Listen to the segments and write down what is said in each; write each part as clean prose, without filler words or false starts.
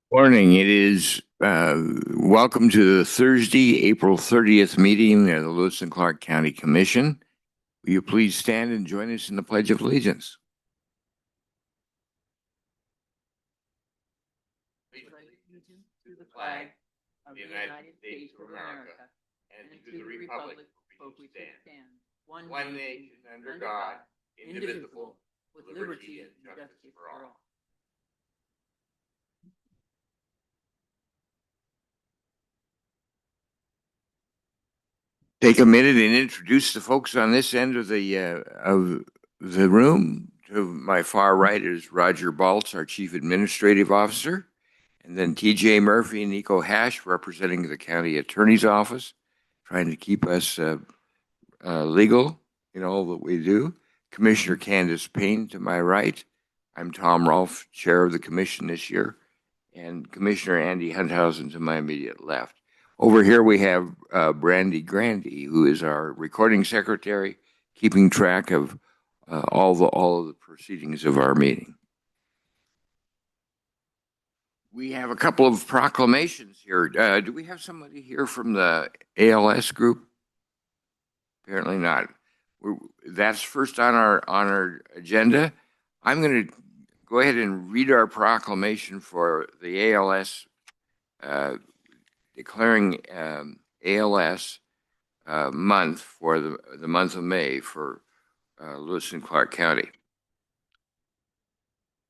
Morning. It is welcome to the Thursday, April 30th meeting of the Lewis and Clark County Commission. Will you please stand and join us in the Pledge of Allegiance? Allegiance to the flag of the United States of America and to the republic for which it stands, one nation under God, indivisible, with liberty and justice for all. Take a minute and introduce the folks on this end of the room. To my far right is Roger Baltz, our Chief Administrative Officer, and then T.J. Murphy and Nico Hash, representing the County Attorney's Office, trying to keep us legal in all that we do. Commissioner Candace Payne to my right. I'm Tom Rolfe, Chair of the Commission this year, and Commissioner Andy Hunthausen to my immediate left. Over here we have Brandy Grandy, who is our recording secretary, keeping track of all of the proceedings of our meeting. We have a couple of proclamations here. Do we have somebody here from the ALS group? Apparently not. That's first on our agenda. I'm going to go ahead and read our proclamation for the ALS, declaring ALS month for the month of May for Lewis and Clark County.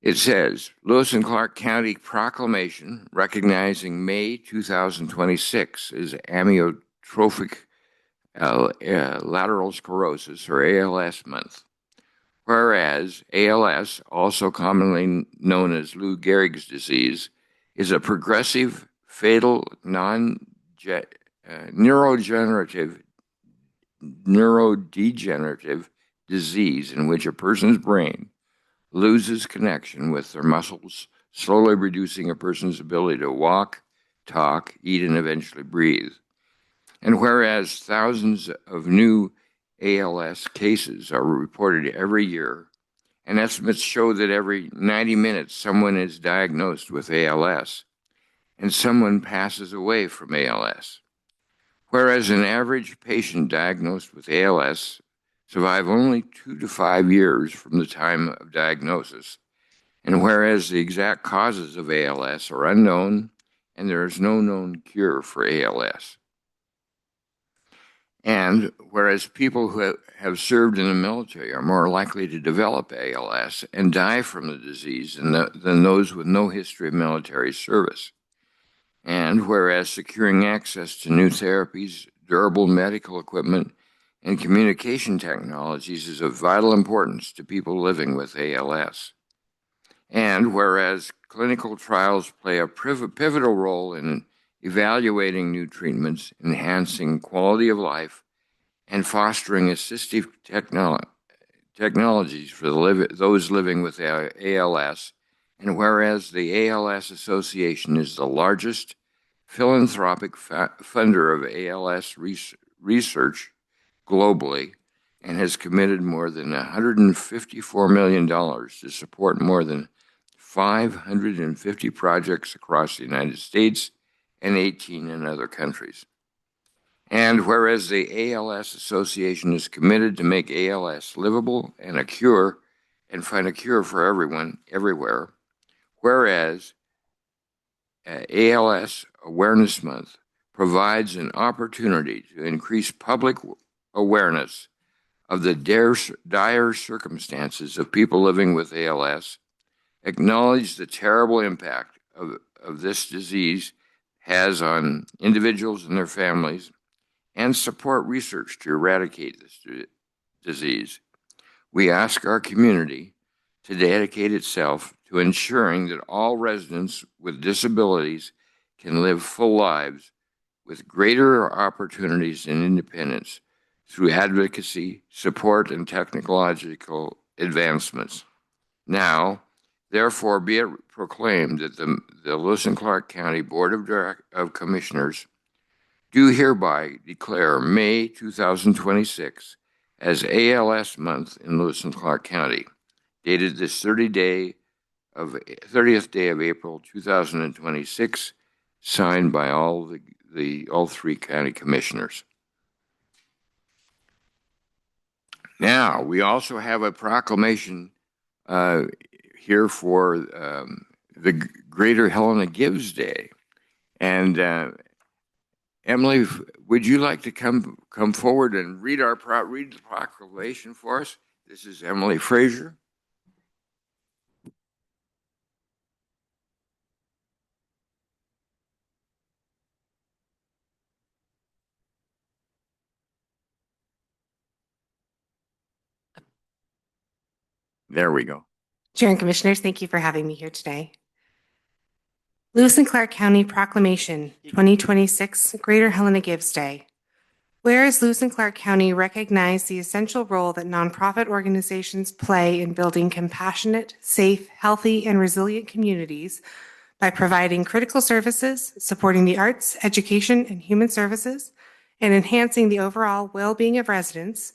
It says, Lewis and Clark County Proclamation recognizing May 2026 as amyotrophic lateral sclerosis, or ALS month. Whereas ALS, also commonly known as Lou Gehrig's disease, is a progressive, fatal, neurodegenerative disease in which a person's brain loses connection with their muscles, slowly reducing a person's ability to walk, talk, eat, and eventually breathe. And whereas thousands of new ALS cases are reported every year, and estimates show that every 90 minutes someone is diagnosed with ALS, and someone passes away from ALS. Whereas an average patient diagnosed with ALS survive only 2 to 5 years from the time of diagnosis, and whereas the exact causes of ALS are unknown, and there is no known cure for ALS. And whereas people who have served in the military are more likely to develop ALS and die from the disease than those with no history of military service. And whereas securing access to new therapies, durable medical equipment, and communication technologies is of vital importance to people living with ALS. And whereas clinical trials play a pivotal role in evaluating new treatments, enhancing quality of life, and fostering assistive technologies for those living with ALS, and whereas the ALS Association is the largest philanthropic funder of ALS research globally and has committed more than $154 million to support more than 550 projects across the United States and 18 in other countries. And whereas the ALS Association is committed to make ALS livable and find a cure for everyone, everywhere, whereas ALS Awareness Month provides an opportunity to increase public awareness of the dire circumstances of people living with ALS, acknowledge the terrible impact of this disease has on individuals and their families, and support research to eradicate this disease. We ask our community to dedicate itself to ensuring that all residents with disabilities can live full lives with greater opportunities and independence through advocacy, support, and technological advancements. Now, therefore, be it proclaimed that the Lewis and Clark County Board of Commissioners do hereby declare May 2026 as ALS Month in Lewis and Clark County, dated this 30th day 30th day of April 2026, signed by all three county commissioners. Now, we also have a proclamation here for the Greater Helena Gives Day. And Emily, would you like to come forward and read the proclamation for us? This is Emily Frazier. There we go. Chair and Commissioners, thank you for having me here today. Lewis and Clark County Proclamation 2026 Greater Helena Gives Day. Whereas Lewis and Clark County recognize the essential role that nonprofit organizations play in building compassionate, safe, healthy, and resilient communities by providing critical services, supporting the arts, education, and human services, and enhancing the overall well-being of residents.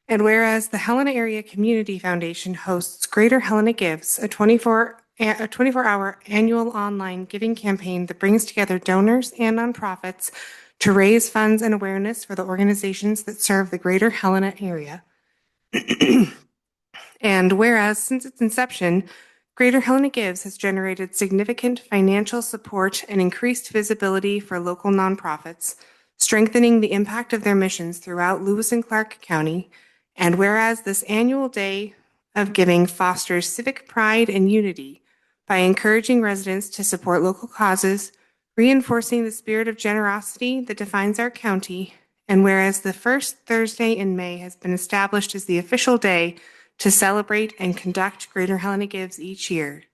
And whereas the Helena Area Community Foundation hosts Greater Helena Gives, a 24-hour annual online giving campaign that brings together donors and nonprofits to raise funds and awareness for the organizations that serve the Greater Helena area. And whereas since its inception, Greater Helena Gives has generated significant financial support and increased visibility for local nonprofits, strengthening the impact of their missions throughout Lewis and Clark County. And whereas this annual day of giving fosters civic pride and unity by encouraging residents to support local causes, reinforcing the spirit of generosity that defines our county, and whereas the first Thursday in May has been established as the official day to celebrate and conduct Greater Helena Gives each year.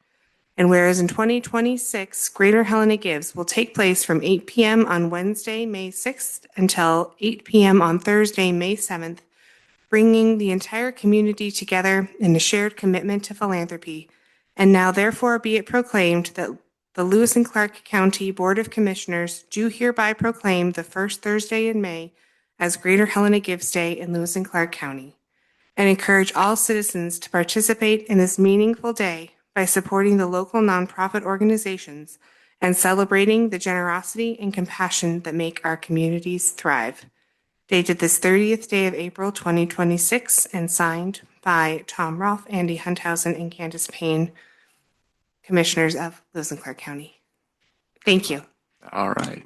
And whereas in 2026, Greater Helena Gives will take place from 8 p.m. on Wednesday, May 6th until 8 p.m. on Thursday, May 7th, bringing the entire community together in a shared commitment to philanthropy. And now therefore be it proclaimed that the Lewis and Clark County Board of Commissioners do hereby proclaim the first Thursday in May as Greater Helena Gives Day in Lewis and Clark County, and encourage all citizens to participate in this meaningful day by supporting the local nonprofit organizations and celebrating the generosity and compassion that make our communities thrive. Dated this 30th day of April 2026 and signed by Tom Rolfe, Andy Hunthausen, and Candace Payne, Commissioners of Lewis and Clark County. Thank you. All right.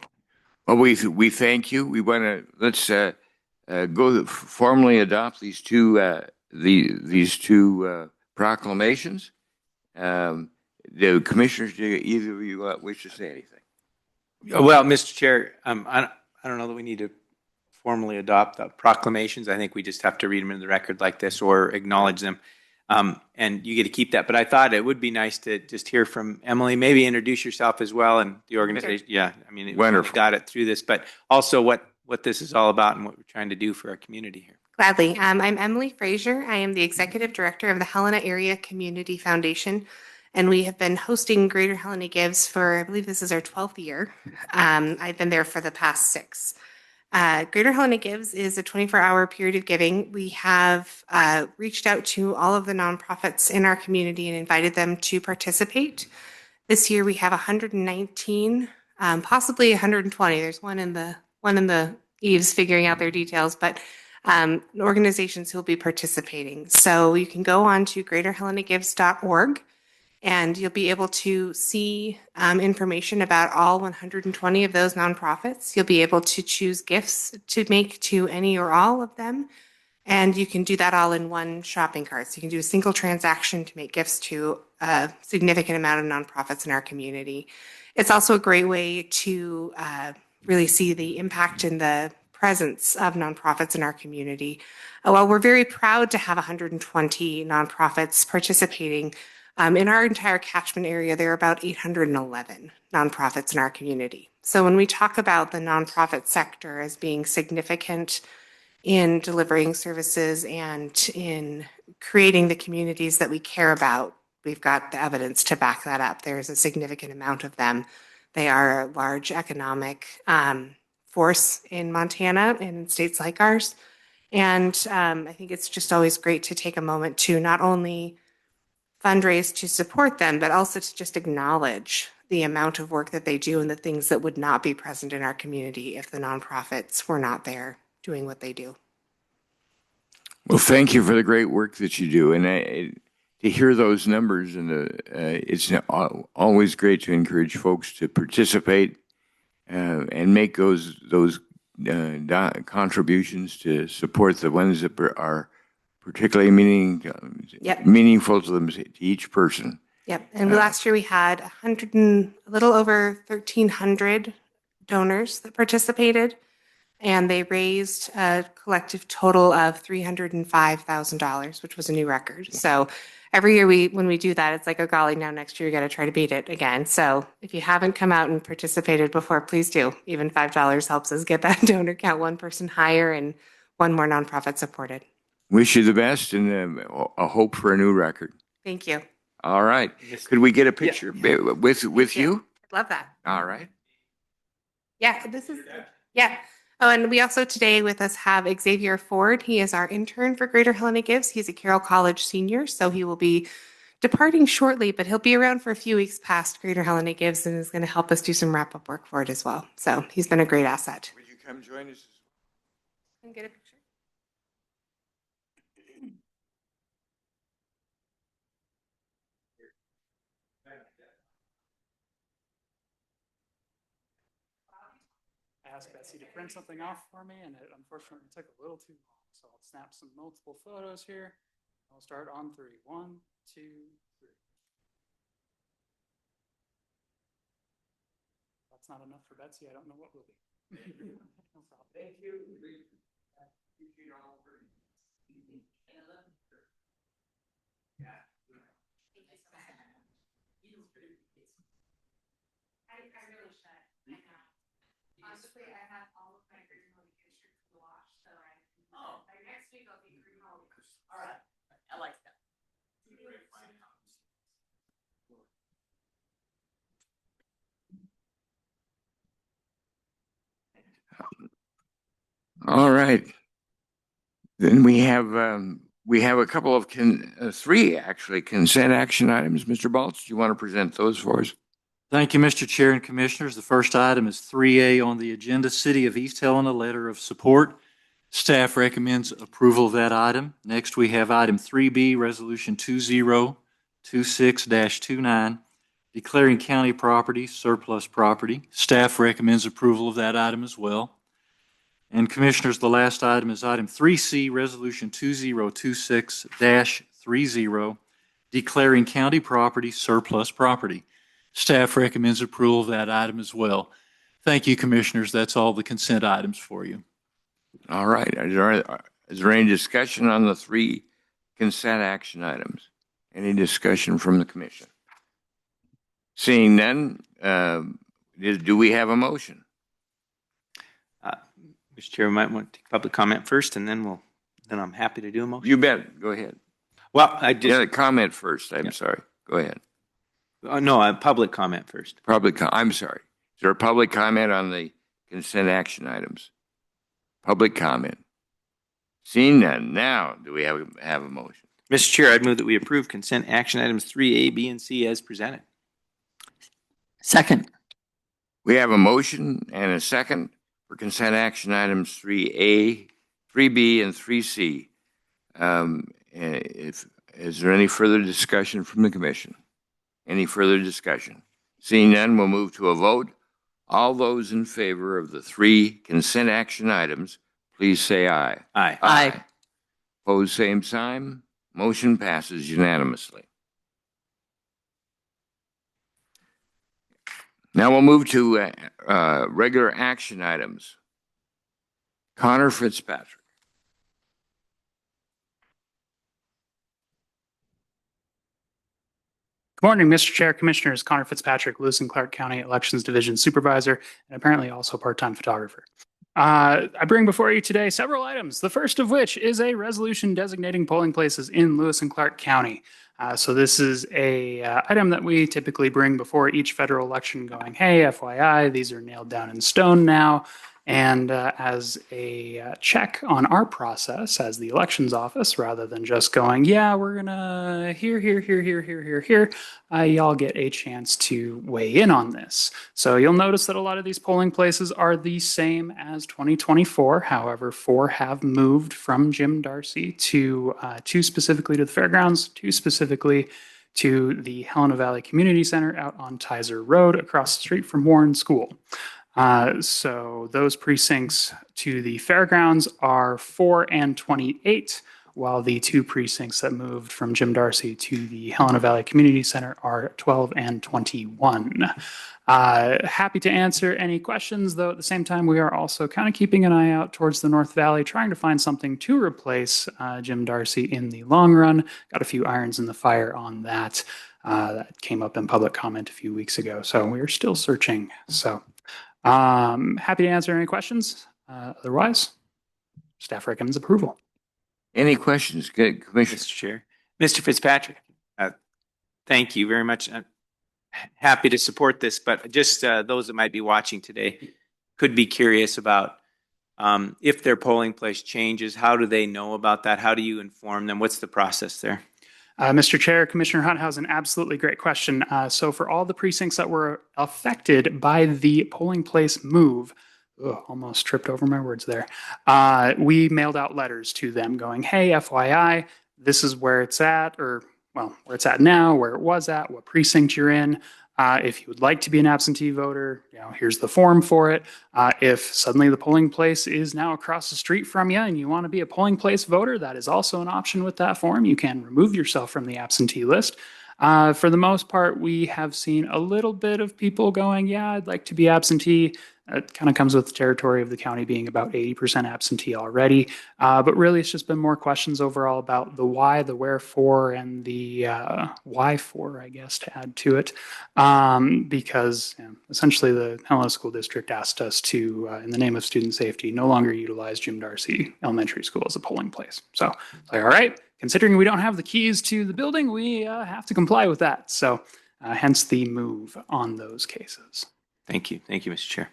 Well, we thank you. We want to let's go formally adopt these two proclamations. The commissioners, do either of you wish to say anything? Well, Mr. Chair, I don't know that we need to formally adopt the proclamations. I think we just have to read them in the record like this or acknowledge them. And you get to keep that. But I thought it would be nice to just hear from Emily, maybe introduce yourself as well and the organization. Sure. Yeah, I mean, wonderful. We got it through this, but also what this is all about and what we're trying to do for our community here. Gladly. I'm Emily Frazier. I am the Executive Director of the Helena Area Community Foundation, and we have been hosting Greater Helena Gives for, I believe this is our 12th year. I've been there for the past 6. Greater Helena Gives is a 24-hour period of giving. We have reached out to all of the nonprofits in our community and invited them to participate. This year we have 119, possibly 120. There's one in the eaves figuring out their details, but organizations who will be participating. So you can go on to greaterhelenagives.org. And you'll be able to see information about all 120 of those nonprofits. You'll be able to choose gifts to make to any or all of them. And you can do that all in one shopping cart. So you can do a single transaction to make gifts to a significant amount of nonprofits in our community. It's also a great way to really see the impact and the presence of nonprofits in our community. While we're very proud to have 120 nonprofits participating, in our entire catchment area, there are about 811 nonprofits in our community. So when we talk about the nonprofit sector as being significant in delivering services and in creating the communities that we care about, we've got the evidence to back that up. There's a significant amount of them. They are a large economic force in Montana and in states like ours. And I think it's just always great to take a moment to not only fundraise to support them, but also to just acknowledge the amount of work that they do and the things that would not be present in our community if the nonprofits were not there doing what they do. Well, thank you for the great work that you do. And to hear those numbers, and it's always great to encourage folks to participate and make those contributions to support the ones that are particularly meaningful to them, to each person. Yep. And last year we had a little over 1,300 donors that participated, and they raised a collective total of $305,000, which was a new record. So every year when we do that, it's like, oh golly, now next year you got to try to beat it again. So if you haven't come out and participated before, please do. Even $5 helps us get that donor count one person higher and one more nonprofit supported. Wish you the best, and a hope for a new record. Thank you. All right. Could we get a picture with you? I'd love that. All right. Yeah, yeah. Oh, and we also today with us have Xavier Ford. He is our intern for Greater Helena Gives. He's a Carroll College senior, so he will be departing shortly, but he'll be around for a few weeks past Greater Helena Gives and is going to help us do some wrap-up work for it as well. So he's been a great asset. Would you come join us? And get a picture. I asked Betsy to print something off for me, and it unfortunately took a little too long. So I'll snap some multiple photos here. I'll start on 3. 1, 2, 3. That's not enough for Betsy. I don't know what will be. No problem. Thank you. I really should. I know. Honestly, I have all of my original pictures to wash, so next week I'll be free home. All right. I like that. All right. Then we have a couple of three actually consent action items. Mr. Baltz, do you want to present those for us? Thank you, Mr. Chair and Commissioners. The first item is 3A on the agenda, City of East Helena Letter of Support. Staff recommends approval of that item. Next, we have item 3B, Resolution 2026-29, declaring county property surplus property. Staff recommends approval of that item as well. And Commissioners, the last item is item 3C, Resolution 2026-30, declaring county property surplus property. Staff recommends approval of that item as well. Thank you, Commissioners. That's all the consent items for you. All right. Is there any discussion on the three consent action items? Any discussion from the Commission? Seeing none, do we have a motion? Mr. Chair, we might want to take public comment first, and then I'm happy to do a motion. You bet. Go ahead. Well, I just comment first. I'm sorry. Go ahead. No, public comment first. I'm sorry. Is there a public comment on the consent action items? Public comment. Seeing none, now do we have a motion? Mr. Chair, I'd move that we approve consent action items 3A, B, and C as presented. Second. We have a motion and a second for consent action items 3A, 3B, and 3C. Is there any further discussion from the Commission? Any further discussion? Seeing none, we'll move to a vote. All those in favor of the three consent action items, please say aye. Aye. Aye. Opposed, same sign. Motion passes unanimously. Now we'll move to regular action items. Connor Fitzpatrick. Good morning, Mr. Chair, Commissioners. Connor Fitzpatrick, Lewis and Clark County Elections Division Supervisor, and apparently also part-time photographer. I bring before you today several items, the first of which is a resolution designating polling places in Lewis and Clark County. So this is a item that we typically bring before each federal election going, hey, FYI, these are nailed down in stone now, And as a check on our process as the elections office, rather than just going, yeah, we're going to here, y'all get a chance to weigh in on this. So you'll notice that a lot of these polling places are the same as 2024. However, 4 have moved from Jim Darcy to 2 specifically to the fairgrounds, 2 specifically to the Helena Valley Community Center out on Tyser Road across the street from Warren School. So those precincts to the fairgrounds are 4 and 28, while the 2 precincts that moved from Jim Darcy to the Helena Valley Community Center are 12 and 21. Happy to answer any questions, though at the same time, we are also kind of keeping an eye out towards the North Valley, trying to find something to replace Jim Darcy in the long run. Got a few irons in the fire on that. That came up in public comment a few weeks ago, so we're still searching. So happy to answer any questions. Otherwise, staff recommends approval. Any questions, Commissioner? Mr. Chair. Mr. Fitzpatrick, thank you very much. I'm happy to support this, but just those that might be watching today could be curious about if their polling place changes, how do they know about that? How do you inform them? What's the process there? Mr. Chair, Commissioner Hunthausen, absolutely great question. So for all the precincts that were affected by the polling place move, almost tripped over my words there, we mailed out letters to them going, hey, FYI, this is where it's at, or well, where it's at now, where it was at, what precinct you're in. If you would like to be an absentee voter, here's the form for it. If suddenly the polling place is now across the street from you and you want to be a polling place voter, that is also an option with that form. You can remove yourself from the absentee list. For the most part, we have seen a little bit of people going, yeah, I'd like to be absentee. It kind of comes with the territory of the county being about 80% absentee already. But really, it's just been more questions overall about the why, the wherefore, and the why for, I guess, to add to it. Because essentially the Helena School District asked us to, in the name of student safety, no longer utilize Jim Darcy Elementary School as a polling place. So it's like, all right, considering we don't have the keys to the building, we have to comply with that. So hence the move on those cases. Thank you. Thank you, Mr. Chair.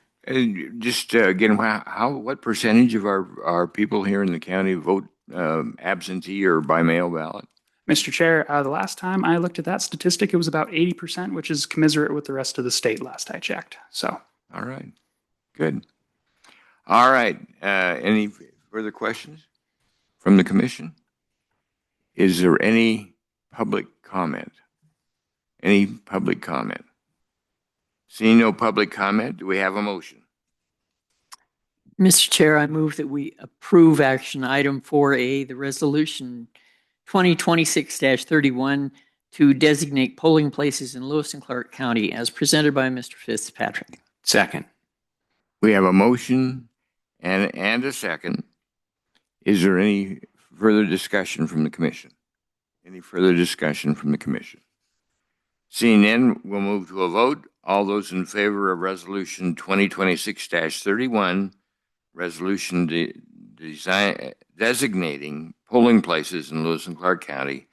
Just again, what percentage of our people here in the county vote absentee or by mail ballot? Mr. Chair, the last time I looked at that statistic, it was about 80%, which is commensurate with the rest of the state last I checked. So, all right, good. All right, any further questions from the commission? Is there any public comment? Any public comment? Seeing no public comment, do we have a motion? Mr. Chair, I move that we approve action item 4A, the resolution 2026-31 to designate polling places in Lewis and Clark County as presented by Mr. Fitzpatrick. Second. We have a motion and a second. Is there any further discussion from the commission? Any further discussion from the commission? Seeing none, we'll move to a vote. All those in favor of resolution 2026-31, resolution designating polling places in Lewis and Clark County,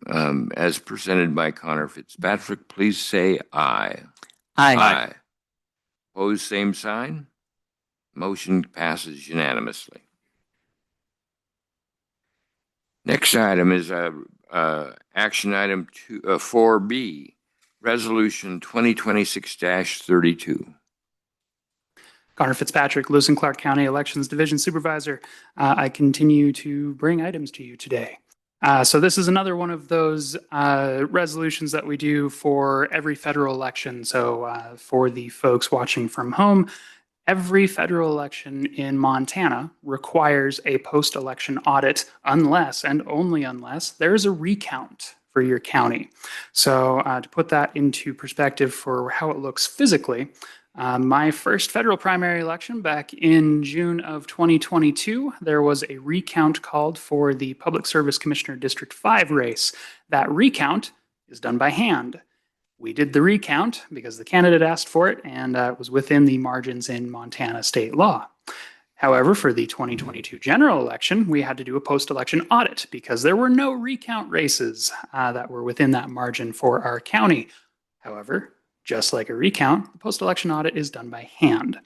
as presented by Connor Fitzpatrick, please say aye. Aye. Opposed, same sign. Motion passes unanimously. Next item is action item 4B, resolution 2026-32. Connor Fitzpatrick, Lewis and Clark County Elections Division Supervisor. I continue to bring items to you today. So this is another one of those resolutions that we do for every federal election. So for the folks watching from home, every federal election in Montana requires a post-election audit unless and only unless there's a recount for your county. So to put that into perspective for how it looks physically, my first federal primary election back in June of 2022, there was a recount called for the Public Service Commissioner District 5 race. That recount is done by hand. We did the recount because the candidate asked for it, and it was within the margins in Montana state law. However, for the 2022 general election, we had to do a post-election audit because there were no recount races that were within that margin for our county. However, just like a recount, the post-election audit is done by hand.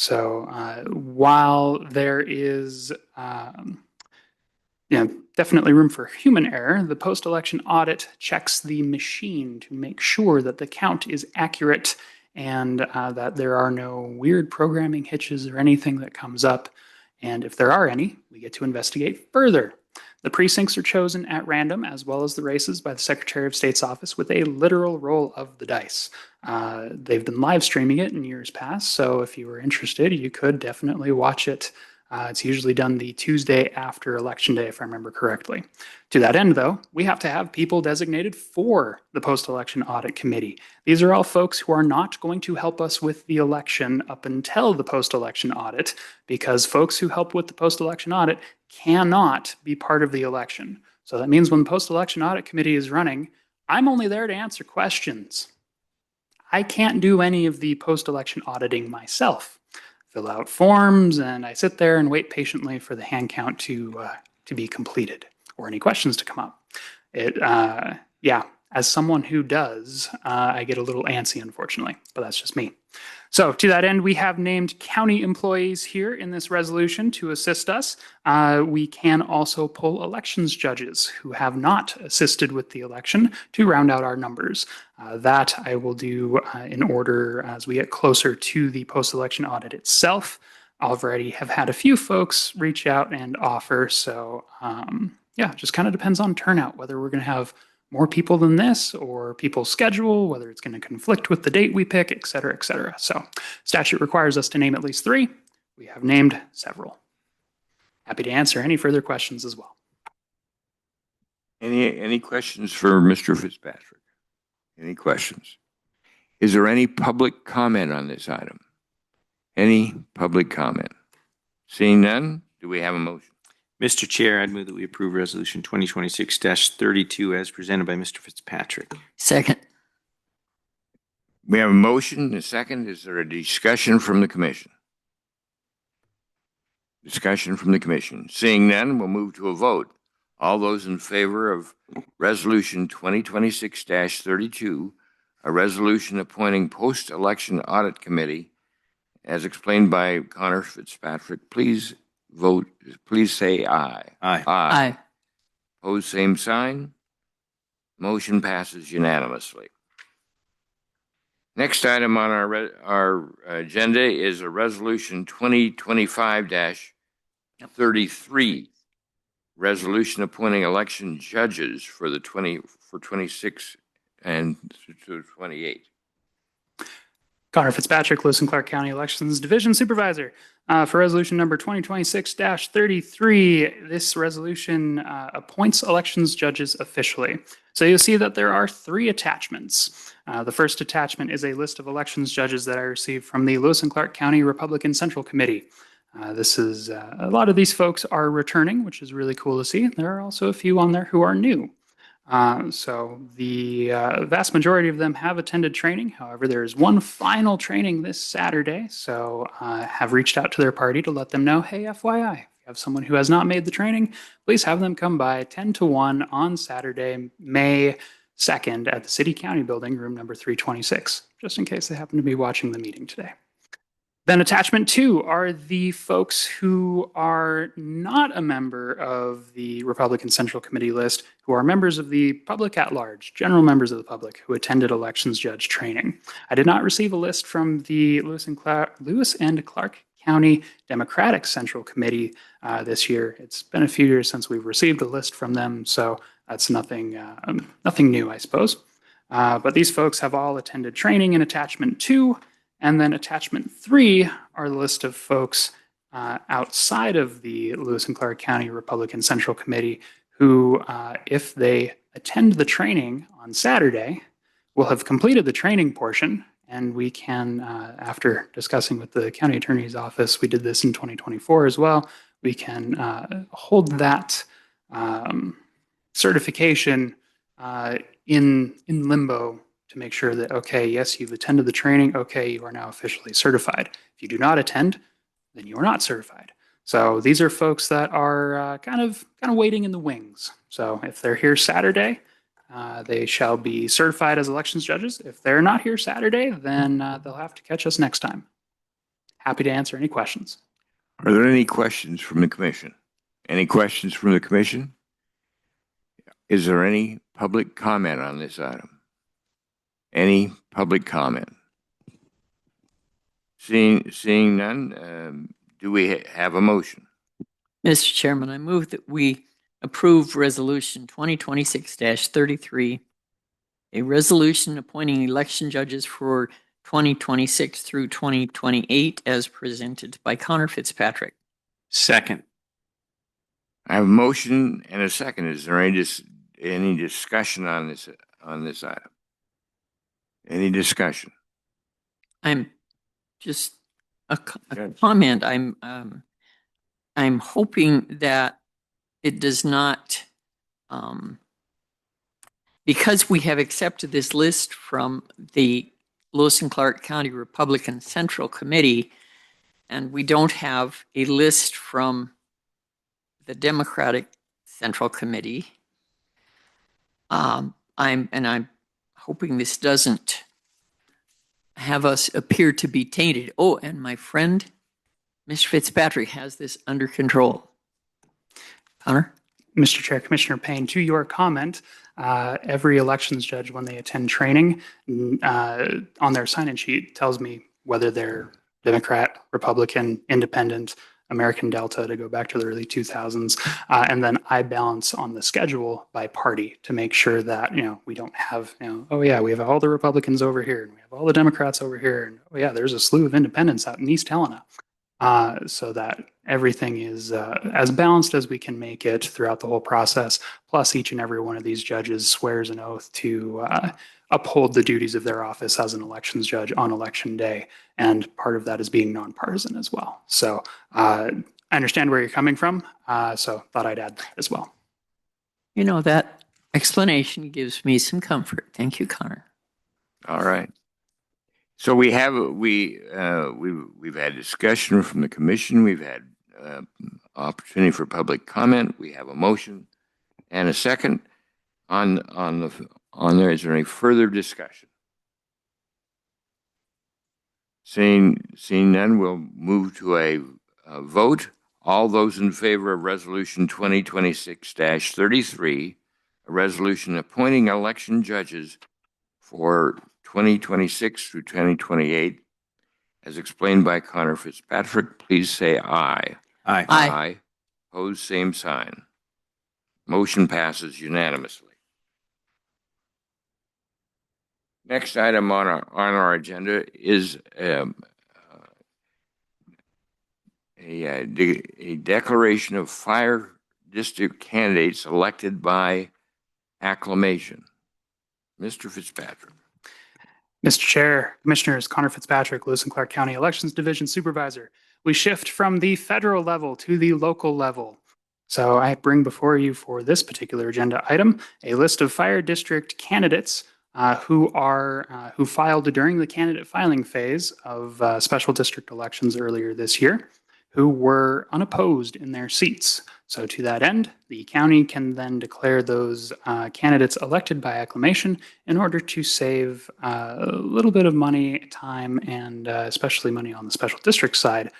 So while there is definitely room for human error, the post-election audit checks the machine to make sure that the count is accurate and that there are no weird programming hitches or anything that comes up. And if there are any, we get to investigate further. The precincts are chosen at random, as well as the races, by the Secretary of State's office with a literal roll of the dice. They've been live streaming it in years past, so if you were interested, you could definitely watch it. It's usually done the Tuesday after Election Day, if I remember correctly. To that end, though, we have to have people designated for the post-election audit committee. These are all folks who are not going to help us with the election up until the post-election audit, because folks who help with the post-election audit cannot be part of the election. So that means when the post-election audit committee is running, I'm only there to answer questions. I can't do any of the post-election auditing myself. Fill out forms, and I sit there and wait patiently for the hand count to be completed or any questions to come up. As someone who does, I get a little antsy, unfortunately, but that's just me. So to that end, we have named county employees here in this resolution to assist us. We can also pull elections judges who have not assisted with the election to round out our numbers. That I will do in order as we get closer to the post-election audit itself. Already have had a few folks reach out and offer. So it just kind of depends on turnout, whether we're going to have more people than this or people's schedule, whether it's going to conflict with the date we pick, et cetera, et cetera. So statute requires us to name at least 3. We have named several. Happy to answer any further questions as well. Any questions for Mr. Fitzpatrick? Any questions? Is there any public comment on this item? Any public comment? Seeing none, do we have a motion? Mr. Chair, I'd move that we approve Resolution 2026-32 as presented by Mr. Fitzpatrick. Second. We have a motion and a second. Is there a discussion from the commission? Discussion from the commission. Seeing none, we'll move to a vote. All those in favor of Resolution 2026-32, a resolution appointing post-election audit committee, as explained by Connor Fitzpatrick, please vote. Please say aye. Aye. Aye. Opposed, same sign. Motion passes unanimously. Next item on our agenda is a resolution 2025-33, resolution appointing election judges for 26 and 28. Connor Fitzpatrick, Lewis and Clark County Elections Division Supervisor. For resolution number 2026-33, this resolution appoints elections judges officially. So you'll see that there are 3 attachments. The first attachment is a list of elections judges that I received from the Lewis and Clark County Republican Central Committee. This is a lot of these folks are returning, which is really cool to see. There are also a few on there who are new. So the vast majority of them have attended training. However, there is one final training this Saturday. So have reached out to their party to let them know, hey, FYI, if you have someone who has not made the training, please have them come by 10 to 1 on Saturday, May 2nd at the City County Building, room number 326, just in case they happen to be watching the meeting today. Then attachment 2 are the folks who are not a member of the Republican Central Committee list, who are members of the public at large, general members of the public who attended elections judge training. I did not receive a list from the Lewis and Clark County Democratic Central Committee this year. It's been a few years since we've received a list from them, so that's nothing new, I suppose. But these folks have all attended training in attachment 2. And then attachment 3 are the list of folks outside of the Lewis and Clark County Republican Central Committee who, if they attend the training on Saturday, will have completed the training portion. And we can, after discussing with the county attorney's office, we did this in 2024 as well, we can hold that certification in limbo to make sure that, okay, yes, you've attended the training. Okay, you are now officially certified. If you do not attend, then you are not certified. So these are folks that are kind of waiting in the wings. So if they're here Saturday, they shall be certified as elections judges. If they're not here Saturday, then they'll have to catch us next time. happy to answer any questions. Are there any questions from the commission? Any questions from the commission? Is there any public comment on this item? Any public comment? Seeing none, do we have a motion? Mr. Chairman, I move that we approve Resolution 2026-33, a resolution appointing election judges for 2026 through 2028 as presented by Connor Fitzpatrick. Second. I have a motion and a second. Is there any discussion on this item? Any discussion? I'm just a comment. I'm hoping that it does not, because we have accepted this list from the Lewis and Clark County Republican Central Committee, and we don't have a list from the Democratic Central Committee. I'm hoping this doesn't have us appear to be tainted. Oh, and my friend, Mr. Fitzpatrick, has this under control. Connor? Mr. Chair, Commissioner Payne, to your comment, every elections judge, when they attend training, on their sign-in sheet tells me whether they're Democrat, Republican, Independent, American Delta, to go back to the early 2000s. And then I balance on the schedule by party to make sure that, we don't have, oh yeah, we have all the Republicans over here and we have all the Democrats over here. And oh yeah, there's a slew of independents out in East Helena. So that everything is as balanced as we can make it throughout the whole process. Plus, each and every one of these judges swears an oath to uphold the duties of their office as an elections judge on election day. And part of that is being nonpartisan as well. So I understand where you're coming from. So thought I'd add that as well. That explanation gives me some comfort. Thank you, Connor. All right. So we've had discussion from the commission. We've had opportunity for public comment. We have a motion and a second on there. Is there any further discussion? Seeing none, we'll move to a vote. All those in favor of Resolution 2026-33, a resolution appointing election judges for 2026 through 2028, as explained by Connor Fitzpatrick, please say aye. Aye. Aye. Opposed, same sign. Motion passes unanimously. Next item on our agenda is a declaration of fire district candidates elected by acclamation. Mr. Fitzpatrick. Mr. Chair, Commissioners, Connor Fitzpatrick, Lewis and Clark County Elections Division Supervisor. We shift from the federal level to the local level. So I bring before you for this particular agenda item a list of fire district candidates who filed during the candidate filing phase of special district elections earlier this year, who were unopposed in their seats. So to that end, the county can then declare those candidates elected by acclamation in order to save a little bit of money, time, and especially money on the special district side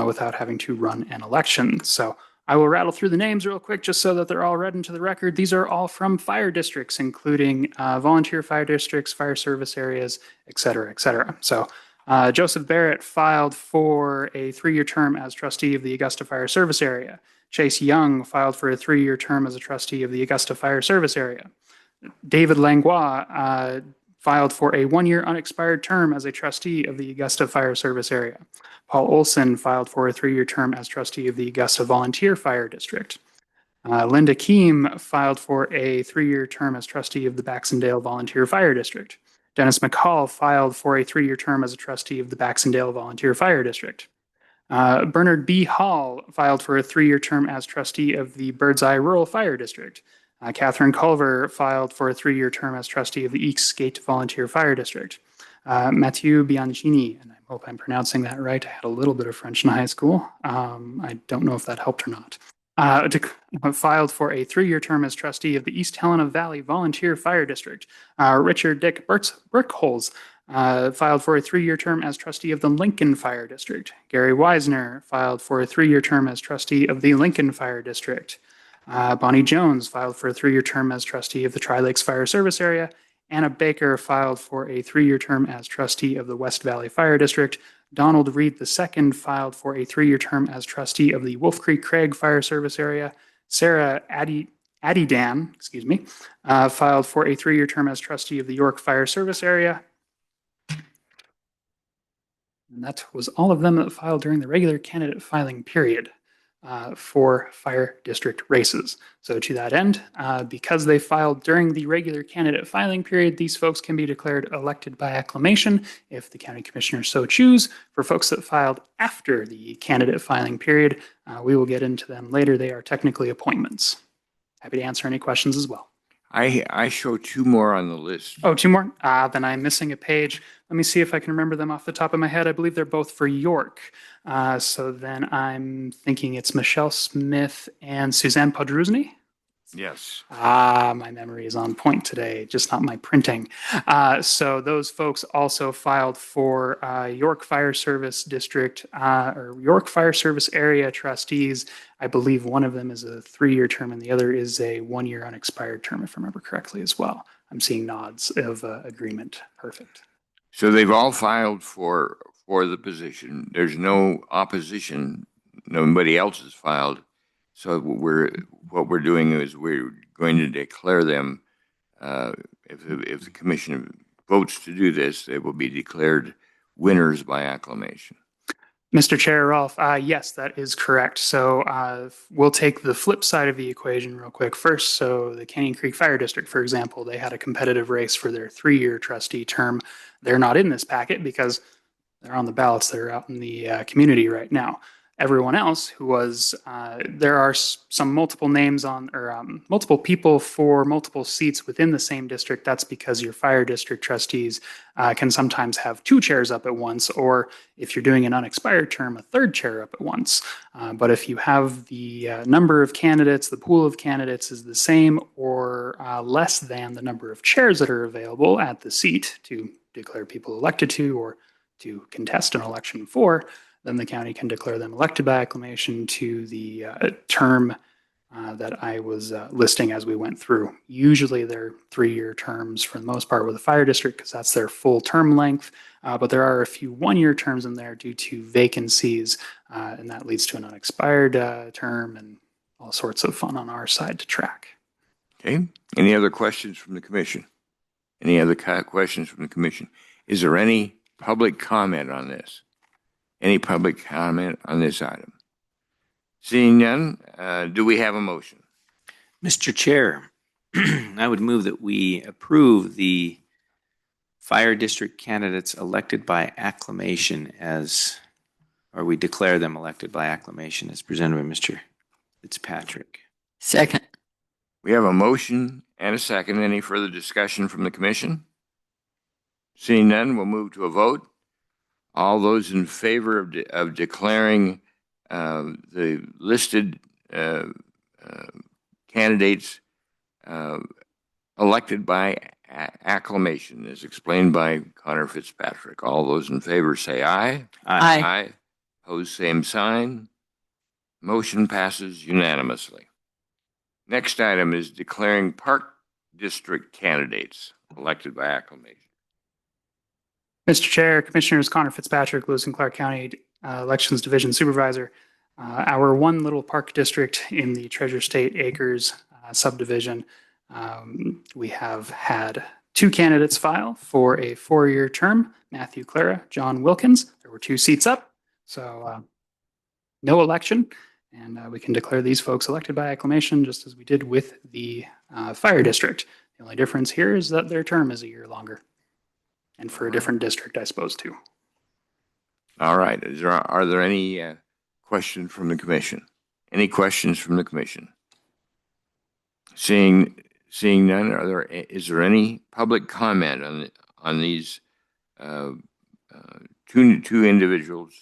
without having to run an election. So I will rattle through the names real quick just so that they're all read into the record. These are all from fire districts, including volunteer fire districts, fire service areas, et cetera, et cetera. So Joseph Barrett filed for a 3-year term as trustee of the Augusta Fire Service Area. Chase Young filed for a 3-year term as a trustee of the Augusta Fire Service Area. David Langlois filed for a 1-year unexpired term as a trustee of the Augusta Fire Service Area. Paul Olson filed for a 3-year term as trustee of the Augusta Volunteer Fire District. Linda Keem filed for a 3-year term as trustee of the Baxendale Volunteer Fire District. Dennis McCall filed for a 3-year term as a trustee of the Baxendale Volunteer Fire District. Bernard B. Hall filed for a 3-year term as trustee of the Birdseye Rural Fire District. Catherine Culver filed for a 3-year term as trustee of the Eastgate Volunteer Fire District. Mathieu Bianchini, and I hope I'm pronouncing that right. I had a little bit of French in high school. I don't know if that helped or not. Filed for a 3-year term as trustee of the East Helena Valley Volunteer Fire District. Richard Dick Burkholz filed for a 3-year term as trustee of the Lincoln Fire District. Gary Wisner filed for a 3-year term as trustee of the Lincoln Fire District. Bonnie Jones filed for a 3-year term as trustee of the Tri-Lakes Fire Service Area. Anna Baker filed for a 3-year term as trustee of the West Valley Fire District. Donald Reed II filed for a 3-year term as trustee of the Wolf Creek Craig Fire Service Area. Sarah Adidan, filed for a 3-year term as trustee of the York Fire Service Area. And that was all of them that filed during the regular candidate filing period for fire district races. So to that end, because they filed during the regular candidate filing period, these folks can be declared elected by acclamation if the county commissioners so choose. For folks that filed after the candidate filing period, we will get into them later. They are technically appointments. Happy to answer any questions as well. I show 2 more on the list. Oh, 2 more? Then I'm missing a page. Let me see if I can remember them off the top of my head. I believe they're both for York. So then I'm thinking it's Michelle Smith and Suzanne Podruzny. Yes. My memory is on point today, just not my printing. So those folks also filed for York Fire Service District or York Fire Service Area trustees. I believe one of them is a 3-year term and the other is a 1-year unexpired term, if I remember correctly as well. I'm seeing nods of agreement. Perfect. So they've all filed for the position. There's no opposition. Nobody else has filed. So what we're doing is we're going to declare them. If the commission votes to do this, they will be declared winners by acclamation. Mr. Chair, Rolf, yes, that is correct. So we'll take the flip side of the equation real quick first. So the Canyon Creek Fire District, for example, they had a competitive race for their 3-year trustee term. They're not in this packet because they're on the ballots that are out in the community right now. Everyone else who was, there are some multiple names on, or multiple people for multiple seats within the same district. That's because your fire district trustees can sometimes have 2 chairs up at once, or if you're doing an unexpired term, a 3rd chair up at once. But if you have the number of candidates, the pool of candidates is the same or less than the number of chairs that are available at the seat to declare people elected to or to contest an election for, then the county can declare them elected by acclamation to the term that I was listing as we went through. Usually they're 3-year terms for the most part with the fire district because that's their full term length, but there are a few 1-year terms in there due to vacancies, and that leads to an unexpired term and all sorts of fun on our side to track. Okay. Any other questions from the commission? Any other questions from the commission? Is there any public comment on this? Any public comment on this item? Seeing none, do we have a motion? Mr. Chair, I would move that we approve the fire district candidates elected by acclamation or we declare them elected by acclamation as presented by Mr. Fitzpatrick. Second. We have a motion and a second. Any further discussion from the commission? Seeing none, we'll move to a vote. All those in favor of declaring the listed candidates elected by acclamation, as explained by Connor Fitzpatrick. All those in favor say aye. Aye. Aye. Opposed, same sign. Motion passes unanimously. Next item is declaring Park District candidates elected by acclamation. Mr. Chair, Commissioners, Connor Fitzpatrick, Lewis and Clark County Elections Division Supervisor. Our one little park district in the Treasure State Acres subdivision, we have had 2 candidates file for a 4-year term, Matthew Clara, John Wilkins. There were 2 seats up, so no election, and we can declare these folks elected by acclamation just as we did with the fire district. The only difference here is that their term is a year longer. And for a different district, I suppose, too. All right. Are there any questions from the commission? Any questions from the commission? Seeing none, is there any public comment on these 2 individuals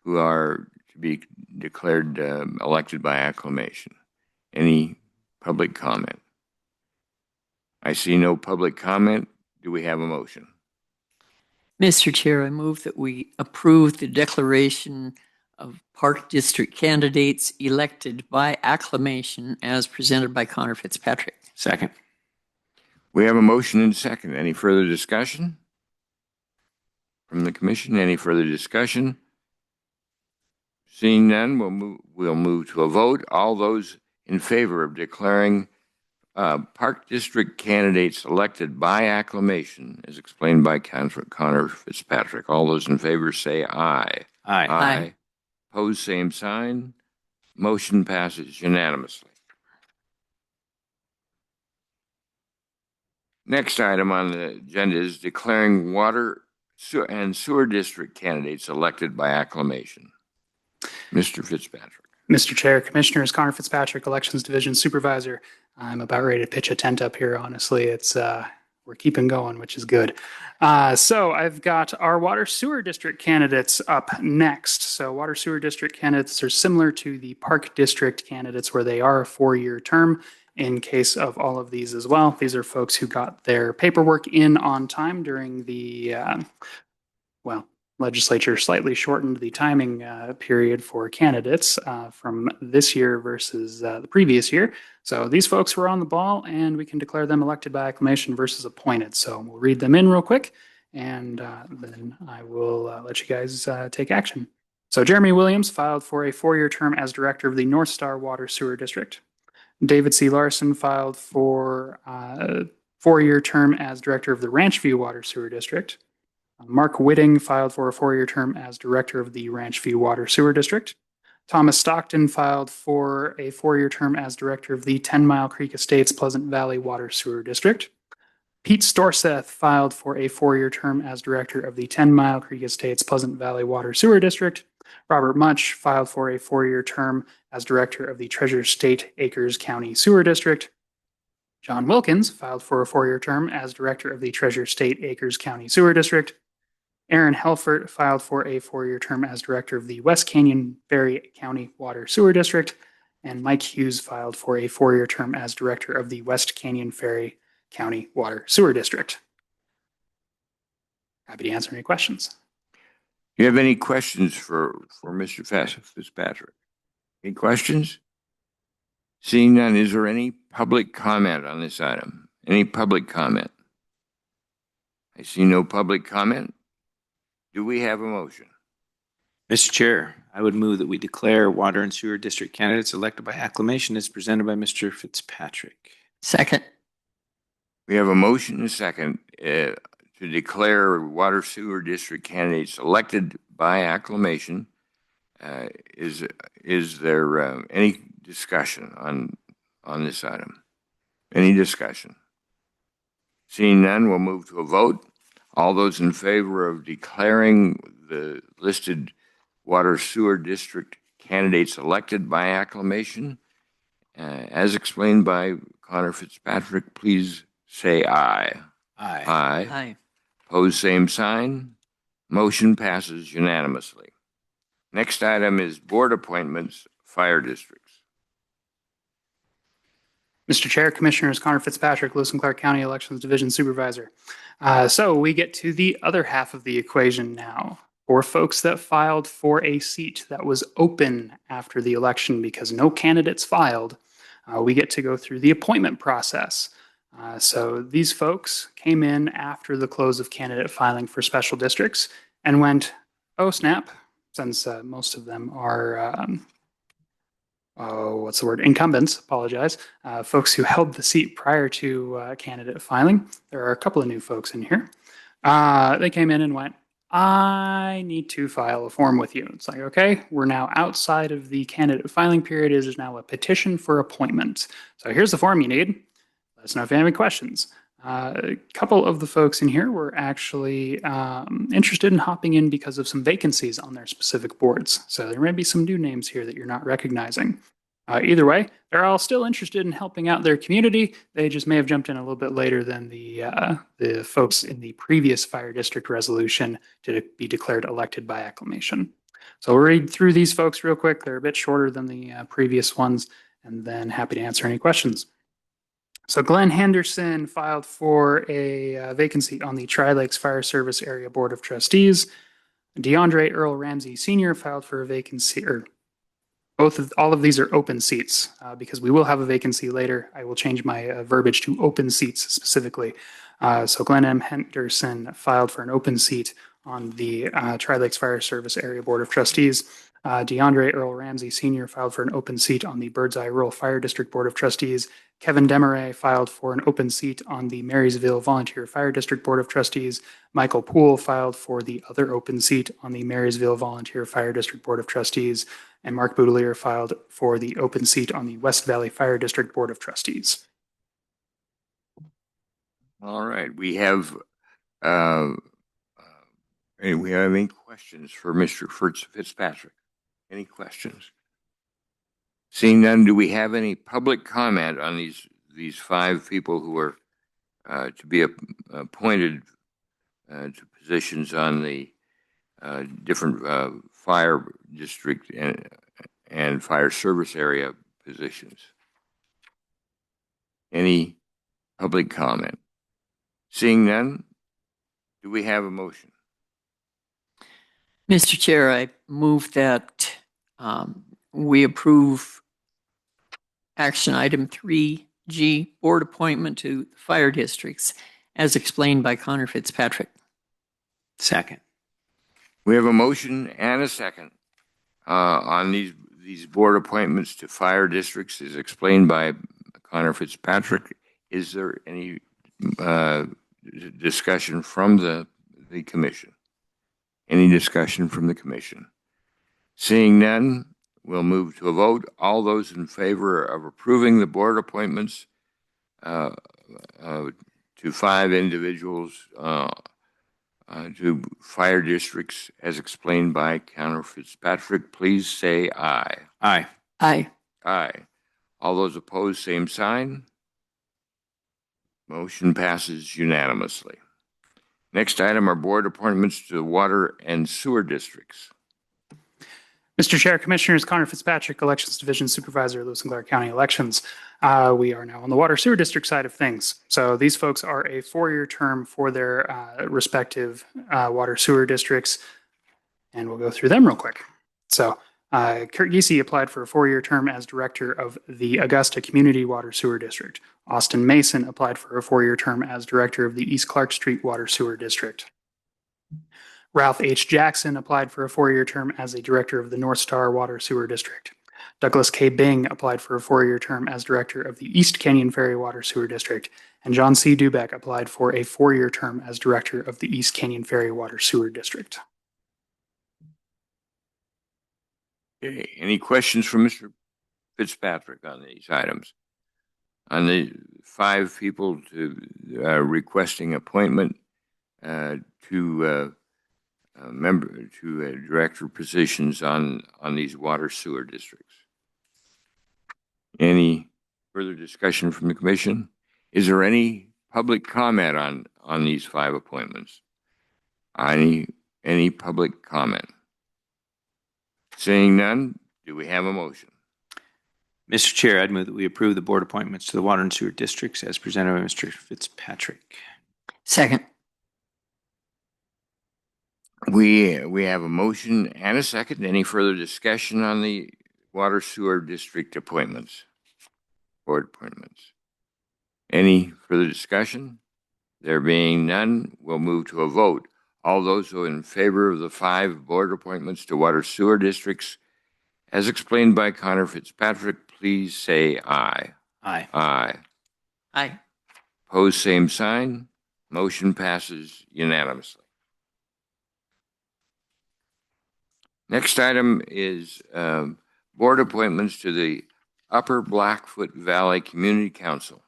who are to be declared elected by acclamation? Any public comment? I see no public comment. Do we have a motion? Mr. Chair, I move that we approve the declaration of Park District candidates elected by acclamation as presented by Connor Fitzpatrick. Second. We have a motion and second. Any further discussion from the commission? Any further discussion? Seeing none, we'll move to a vote. All those in favor of declaring Park District candidates elected by acclamation, as explained by Connor Fitzpatrick. All those in favor say aye. Aye. Aye. Opposed, same sign. Motion passes unanimously. Next item on the agenda is declaring water and sewer district candidates elected by acclamation. Mr. Fitzpatrick. Mr. Chair, Commissioners, Connor Fitzpatrick, Elections Division Supervisor. I'm about ready to pitch a tent up here, honestly. It's we're keeping going, which is good. So I've got our water sewer district candidates up next. So water sewer district candidates are similar to the park district candidates where they are a 4-year term in case of all of these as well. These are folks who got their paperwork in on time during the, legislature slightly shortened the timing period for candidates from this year versus the previous year. So these folks were on the ball, and we can declare them elected by acclamation versus appointed. So we'll read them in real quick, and then I will let you guys take action. So Jeremy Williams filed for a 4-year term as director of the North Star Water Sewer District. David C. Larson filed for a 4-year term as director of the Ranch View Water Sewer District. Mark Whitting filed for a 4-year term as director of the Ranch View Water Sewer District. Thomas Stockton filed for a 4-year term as director of the 10 Mile Creek Estates Pleasant Valley Water Sewer District. Pete Storseth filed for a 4-year term as director of the 10 Mile Creek Estates Pleasant Valley Water Sewer District. Robert Much filed for a 4-year term as director of the Treasure State Acres County Sewer District. John Wilkins filed for a 4-year term as director of the Treasure State Acres County Sewer District. Aaron Helfert filed for a 4-year term as director of the West Canyon Ferry County Water Sewer District. And Mike Hughes filed for a 4-year term as director of the West Canyon Ferry County Water Sewer District. Happy to answer any questions. Do you have any questions for Mr. Fitzpatrick? Any questions? Seeing none, is there any public comment on this item? Any public comment? I see no public comment. Do we have a motion? Mr. Chair, I would move that we declare water and sewer district candidates elected by acclamation as presented by Mr. Fitzpatrick. Second. We have a motion and a second to declare water sewer district candidates elected by acclamation. Is there any discussion on this item? Any discussion? Seeing none, we'll move to a vote. All those in favor of declaring the listed water sewer district candidates elected by acclamation, as explained by Connor Fitzpatrick, please say aye. Aye. Aye. Aye. Opposed, same sign. Motion passes unanimously. Next item is board appointments, fire districts. Mr. Chair, Commissioners, Connor Fitzpatrick, Lewis and Clark County Elections Division Supervisor. So we get to the other half of the equation now. For folks that filed for a seat that was open after the election because no candidates filed, we get to go through the appointment process. So these folks came in after the close of candidate filing for special districts and went, oh snap, since most of them are incumbents, apologize, folks who held the seat prior to candidate filing. There are a couple of new folks in here. They came in and went, I need to file a form with you. It's like, okay, we're now outside of the candidate filing period. It is now a petition for appointment. So here's the form you need. Let us know if you have any questions. A couple of the folks in here were actually interested in hopping in because of some vacancies on their specific boards. So there may be some new names here that you're not recognizing. Either way, they're all still interested in helping out their community. They just may have jumped in a little bit later than the folks in the previous fire district resolution to be declared elected by acclamation. So we'll read through these folks real quick. They're a bit shorter than the previous ones, and then happy to answer any questions. So Glenn Henderson filed for a vacancy on the Tri-Lakes Fire Service Area Board of Trustees. DeAndre Earl Ramsey Sr. filed for a vacancy, or all of these are open seats because we will have a vacancy later. I will change my verbiage to open seats specifically. So Glenn M. Henderson filed for an open seat on the Tri-Lakes Fire Service Area Board of Trustees. DeAndre Earl Ramsey Sr. filed for an open seat on the Birdseye Rural Fire District Board of Trustees. Kevin Demaray filed for an open seat on the Marysville Volunteer Fire District Board of Trustees. Michael Poole filed for the other open seat on the Marysville Volunteer Fire District Board of Trustees. And Mark Boudelier filed for the open seat on the West Valley Fire District Board of Trustees. All right. We have any questions for Mr. Fitzpatrick? Any questions? Seeing none, do we have any public comment on these 5 people who are to be appointed to positions on the different fire district and fire service area positions? Any public comment? Seeing none, do we have a motion? Mr. Chair, I move that we approve action item 3G, board appointment to the fire districts, as explained by Connor Fitzpatrick. Second. We have a motion and a second on these board appointments to fire districts, as explained by Connor Fitzpatrick. Is there any discussion from the commission? Any discussion from the commission? Seeing none, we'll move to a vote. All those in favor of approving the board appointments to 5 individuals to fire districts, as explained by Connor Fitzpatrick, please say aye. Aye. Aye. Aye. All those opposed, same sign. Motion passes unanimously. Next item are board appointments to the water and sewer districts. Mr. Chair, Commissioners, Connor Fitzpatrick, Elections Division Supervisor, Lewis and Clark County Elections. We are now on the water sewer district side of things. So these folks are a 4-year term for their respective water sewer districts, and we'll go through them real quick. So Kurt Giese applied for a 4-year term as director of the Augusta Community Water Sewer District. Austin Mason applied for a 4-year term as director of the East Clark Street Water Sewer District. Ralph H. Jackson applied for a 4-year term as a director of the North Star Water Sewer District. Douglas K. Bing applied for a 4-year term as director of the East Canyon Ferry Water Sewer District. And John C. Dubeck applied for a 4-year term as director of the East Canyon Ferry Water Sewer District. Okay. Any questions from Mr. Fitzpatrick on these items? On the 5 people requesting appointment to director positions on these water sewer districts. Any further discussion from the commission? Is there any public comment on these 5 appointments? Any public comment? Seeing none, do we have a motion? Mr. Chair, I'd move that we approve the board appointments to the water and sewer districts as presented by Mr. Fitzpatrick. Second. We have a motion and a second. Any further discussion on the water sewer district appointments? Board appointments. Any further discussion? There being none, we'll move to a vote. All those who are in favor of the 5 board appointments to water sewer districts, as explained by Connor Fitzpatrick, please say aye. Aye. Aye. Aye. Opposed, same sign. Motion passes unanimously. Next item is board appointments to the Upper Blackfoot Valley Community Council.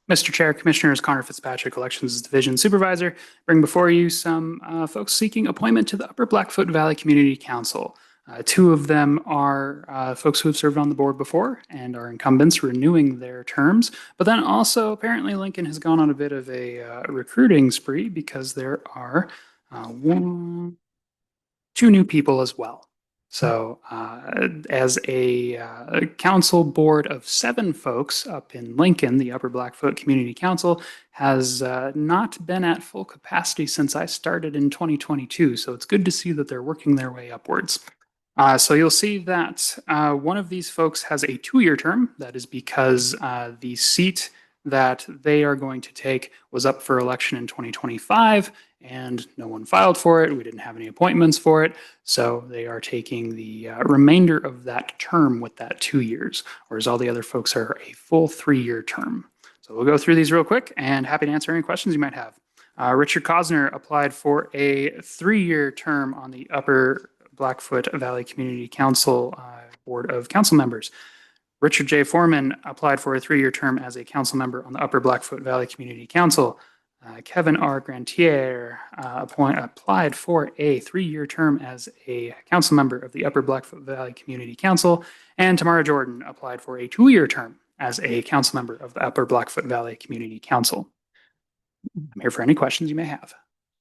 Mr. Chair, Commissioners, Connor Fitzpatrick, Elections Division Supervisor, bring before you some folks seeking appointment to the Upper Blackfoot Valley Community Council. 2 of them are folks who have served on the board before and are incumbents renewing their terms. But then also, apparently, Lincoln has gone on a bit of a recruiting spree because there are 2 new people as well. So, as a council board of 7 folks up in Lincoln, the Upper Blackfoot Community Council has not been at full capacity since I started in 2022. So it's good to see that they're working their way upwards. So you'll see that one of these folks has a 2-year term. That is because the seat that they are going to take was up for election in 2025, and no one filed for it. We didn't have any appointments for it. So they are taking the remainder of that term with that 2 years, whereas all the other folks are a full 3-year term. So we'll go through these real quick and happy to answer any questions you might have. Richard Cosner applied for a 3-year term on the Upper Blackfoot Valley Community Council Board of Council Members. Richard J. Foreman applied for a 3-year term as a council member on the Upper Blackfoot Valley Community Council. Kevin R. Grantier applied for a 3-year term as a council member of the Upper Blackfoot Valley Community Council. And Tamara Jordan applied for a 2-year term as a council member of the Upper Blackfoot Valley Community Council. I'm here for any questions you may have.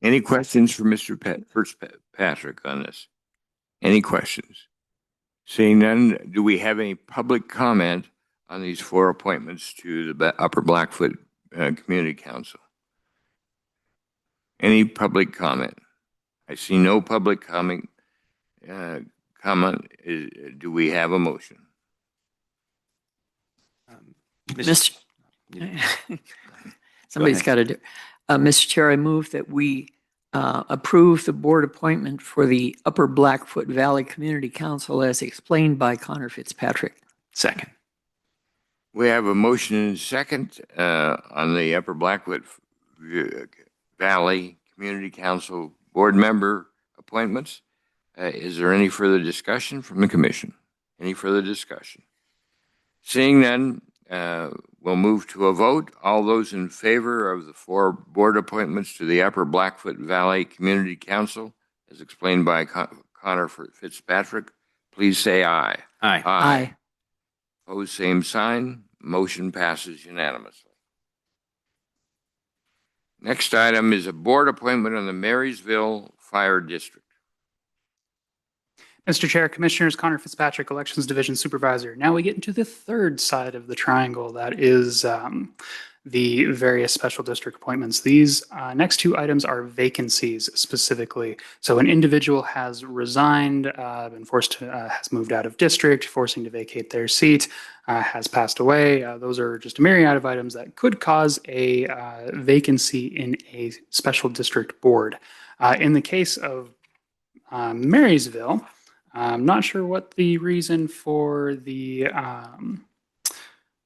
Any questions for Mr. Fitzpatrick on this? Any questions? Seeing none, do we have any public comment on these 4 appointments to the Upper Blackfoot Community Council? Any public comment? I see no public comment. Do we have a motion? Mr. Somebody's got to do. Mr. Chair, I move that we approve the board appointment for the Upper Blackfoot Valley Community Council as explained by Connor Fitzpatrick. Second. We have a motion and second on the Upper Blackfoot Valley Community Council board member appointments. Is there any further discussion from the commission? Any further discussion? Seeing none, we'll move to a vote. All those in favor of the 4 board appointments to the Upper Blackfoot Valley Community Council, as explained by Connor Fitzpatrick, please say aye. Aye. Aye. Opposed, same sign. Motion passes unanimously. Next item is a board appointment on the Marysville Fire District. Mr. Chair, Commissioners, Connor Fitzpatrick, Elections Division Supervisor. Now we get into the third side of the triangle, that is the various special district appointments. These next 2 items are vacancies specifically. So an individual has resigned, been forced to, has moved out of district, forcing to vacate their seat, has passed away. Those are just a myriad of items that could cause a vacancy in a special district board. In the case of Marysville, I'm not sure what the reason for the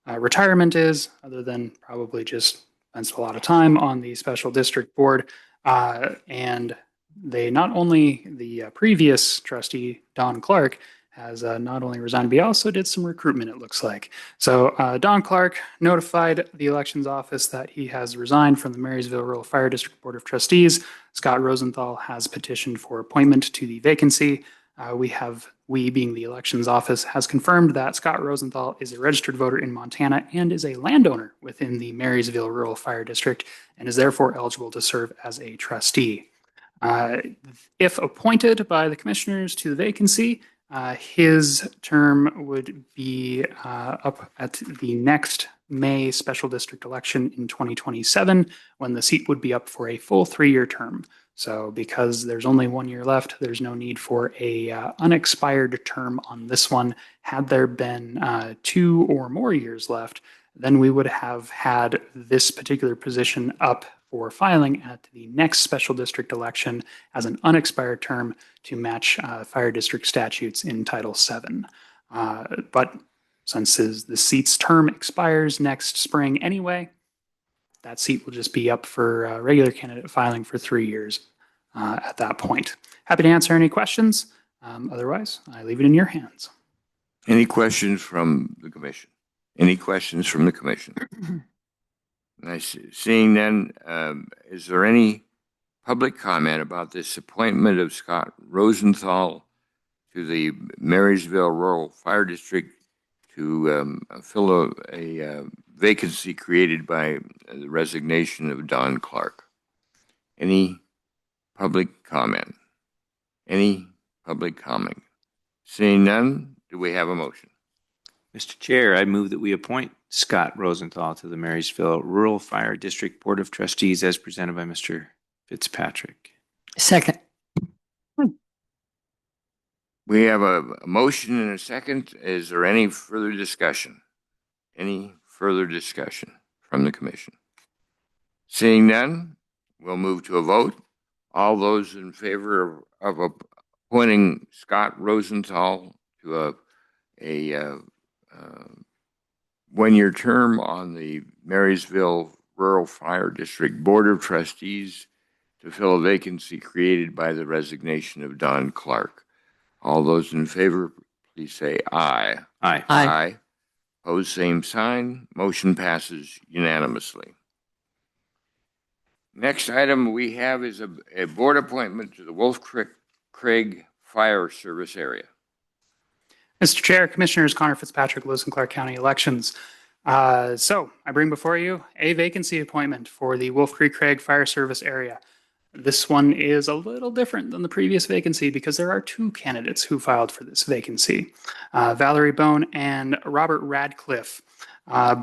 retirement is, other than probably just spent a lot of time on the special district board. And they not only, the previous trustee, Don Clark, has not only resigned, but he also did some recruitment, it looks like. So Don Clark notified the elections office that he has resigned from the Marysville Rural Fire District Board of Trustees. Scott Rosenthal has petitioned for appointment to the vacancy. We being the elections office, has confirmed that Scott Rosenthal is a registered voter in Montana and is a landowner within the Marysville Rural Fire District and is therefore eligible to serve as a trustee. If appointed by the commissioners to the vacancy, his term would be up at the next May special district election in 2027, when the seat would be up for a full 3-year term. So because there's only 1 year left, there's no need for a unexpired term on this one. Had there been 2 or more years left, then we would have had this particular position up for filing at the next special district election as an unexpired term to match fire district statutes in Title VII. But since the seat's term expires next spring anyway, that seat will just be up for regular candidate filing for 3 years at that point. Happy to answer any questions. Otherwise, I leave it in your hands. Any questions from the commission? Any questions from the commission? Seeing none, is there any public comment about this appointment of Scott Rosenthal to the Marysville Rural Fire District to fill a vacancy created by the resignation of Don Clark? Any public comment? Any public comment? Seeing none, do we have a motion? Mr. Chair, I move that we appoint Scott Rosenthal to the Marysville Rural Fire District Board of Trustees as presented by Mr. Fitzpatrick. Second. We have a motion and a second. Is there any further discussion? Any further discussion from the commission? Seeing none, we'll move to a vote. All those in favor of appointing Scott Rosenthal to a one-year term on the Marysville Rural Fire District Board of Trustees to fill a vacancy created by the resignation of Don Clark. All those in favor, please say aye. Aye. Aye. Opposed, same sign. Motion passes unanimously. Next item we have is a board appointment to the Wolf Craig Fire Service Area. Mr. Chair, Commissioners, Connor Fitzpatrick, Lewis and Clark County Elections. So I bring before you a vacancy appointment for the Wolf Creek Craig Fire Service Area. This one is a little different than the previous vacancy because there are two candidates who filed for this vacancy, Valerie Bone and Robert Radcliffe.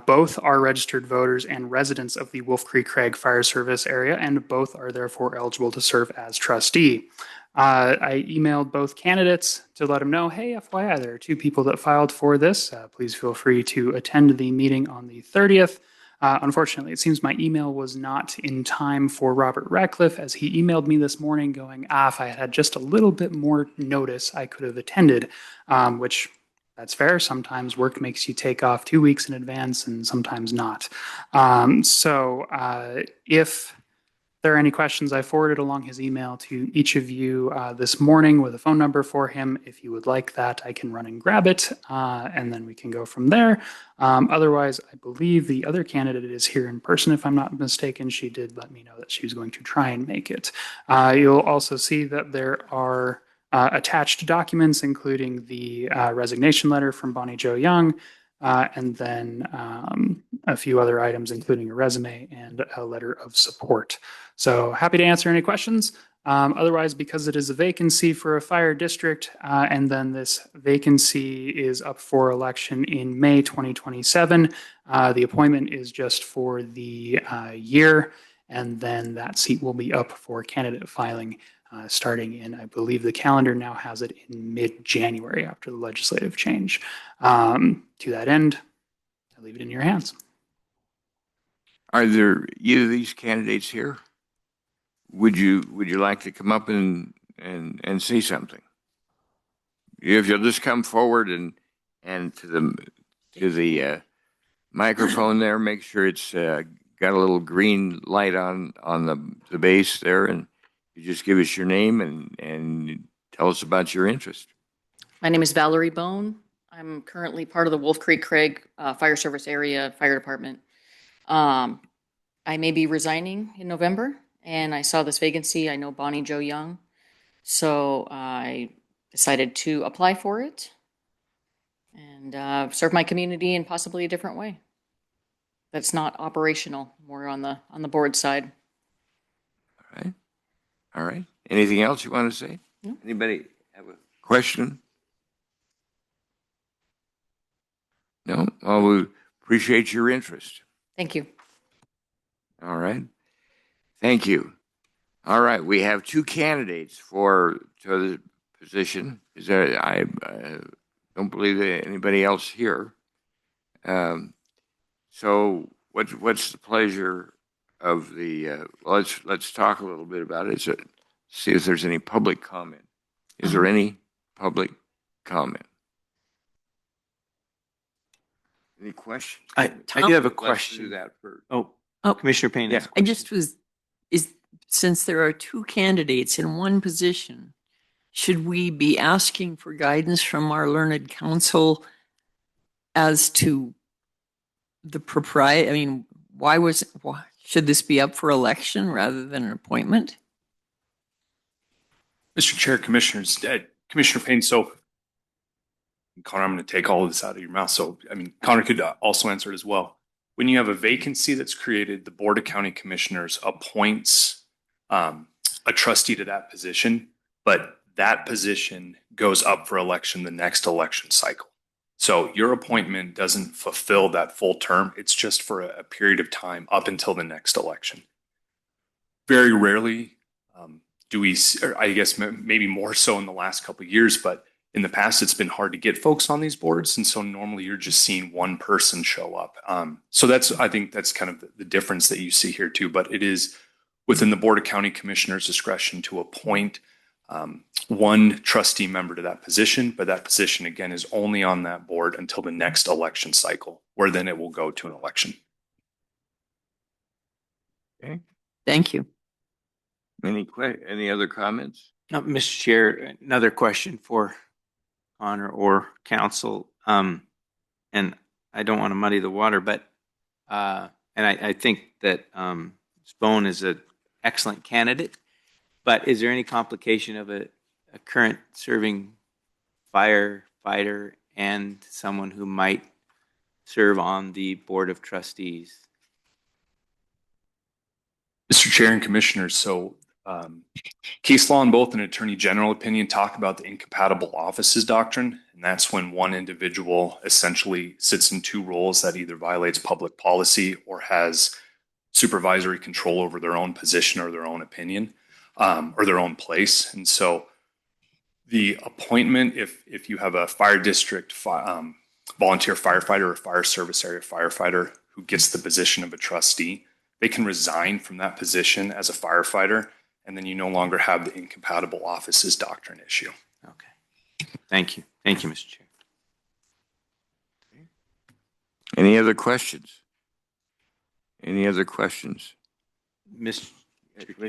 Both are registered voters and residents of the Wolf Creek Craig Fire Service area, and both are therefore eligible to serve as trustee. I emailed both candidates to let them know, hey, FYI, there are two people that filed for this. Please feel free to attend the meeting on the 30th. Unfortunately, it seems my email was not in time for Robert Radcliffe, as he emailed me this morning going, if I had just a little bit more notice, I could have attended, which that's fair. Sometimes work makes you take off 2 weeks in advance and sometimes not. If there are any questions, I forwarded along his email to each of you this morning with a phone number for him. If you would like that, I can run and grab it, and then we can go from there. Otherwise, I believe the other candidate is here in person, if I'm not mistaken. She did let me know that she was going to try and make it. You'll also see that there are attached documents, including the resignation letter from Bonnie Jo Young, and then a few other items, including a resume and a letter of support. So happy to answer any questions. Otherwise, because it is a vacancy for a fire district, and then this vacancy is up for election in May 2027, the appointment is just for the year, and then that seat will be up for candidate filing starting in, I believe the calendar now has it in mid-January after the legislative change. To that end, I leave it in your hands. Are there either of these candidates here? Would you like to come up and say something? If you'll just come forward and to the microphone there, make sure it's got a little green light on the base there, and you just give us your name and tell us about your interest. My name is Valerie Bone. I'm currently part of the Wolf Creek Craig Fire Service Area Fire Department. I may be resigning in November, and I saw this vacancy. I know Bonnie Jo Young, so I decided to apply for it and serve my community in possibly a different way. That's not operational, more on the board side. All right. Anything else you want to say? No. Anybody have a question? No? Well, we appreciate your interest. Thank you. All right. Thank you. All right. We have two candidates for the position. Is there? I don't believe that anybody else here. So what's the pleasure of the? Let's talk a little bit about it. See if there's any public comment. Is there any public comment? Any questions? I do have a question. Let's do that first. Oh, Oh. Commissioner Payne. Yeah. I just since there are two candidates in one position, should we be asking for guidance from our learned counsel as to the propriety? I mean, why should this be up for election rather than an appointment? Mr. Chair, Commissioners, Commissioner Payne, so Connor, I'm going to take all of this out of your mouth. So, I mean, Connor could also answer it as well. When you have a vacancy that's created, the Board of County Commissioners appoints a trustee to that position, but that position goes up for election the next election cycle. So your appointment doesn't fulfill that full term. It's just for a period of time up until the next election. Very rarely do we, or I guess maybe more so in the last couple of years, but in the past, it's been hard to get folks on these boards. And so normally you're just seeing one person show up. So I think that's kind of the difference that you see here too, but it is within the Board of County Commissioners' discretion to appoint one trustee member to that position, but that position again is only on that board until the next election cycle, where then it will go to an election. Okay. Thank you. Any other comments? Mr. Chair, another question for Connor or council. And I don't want to muddy the water, but and I think that Spohn is an excellent candidate. But is there any complication of a current serving firefighter and someone who might serve on the Board of Trustees? Mr. Chair and Commissioners, so case law and both an attorney general opinion talk about the incompatible offices doctrine. And that's when one individual essentially sits in two roles that either violates public policy or has supervisory control over their own position or their own opinion or their own place. And so the appointment, if you have a fire district volunteer firefighter or fire service area firefighter who gets the position of a trustee, they can resign from that position as a firefighter, and then you no longer have the incompatible offices doctrine issue. Okay. Thank you. Thank you, Mr. Chair. Any other questions? Any other questions? Mr.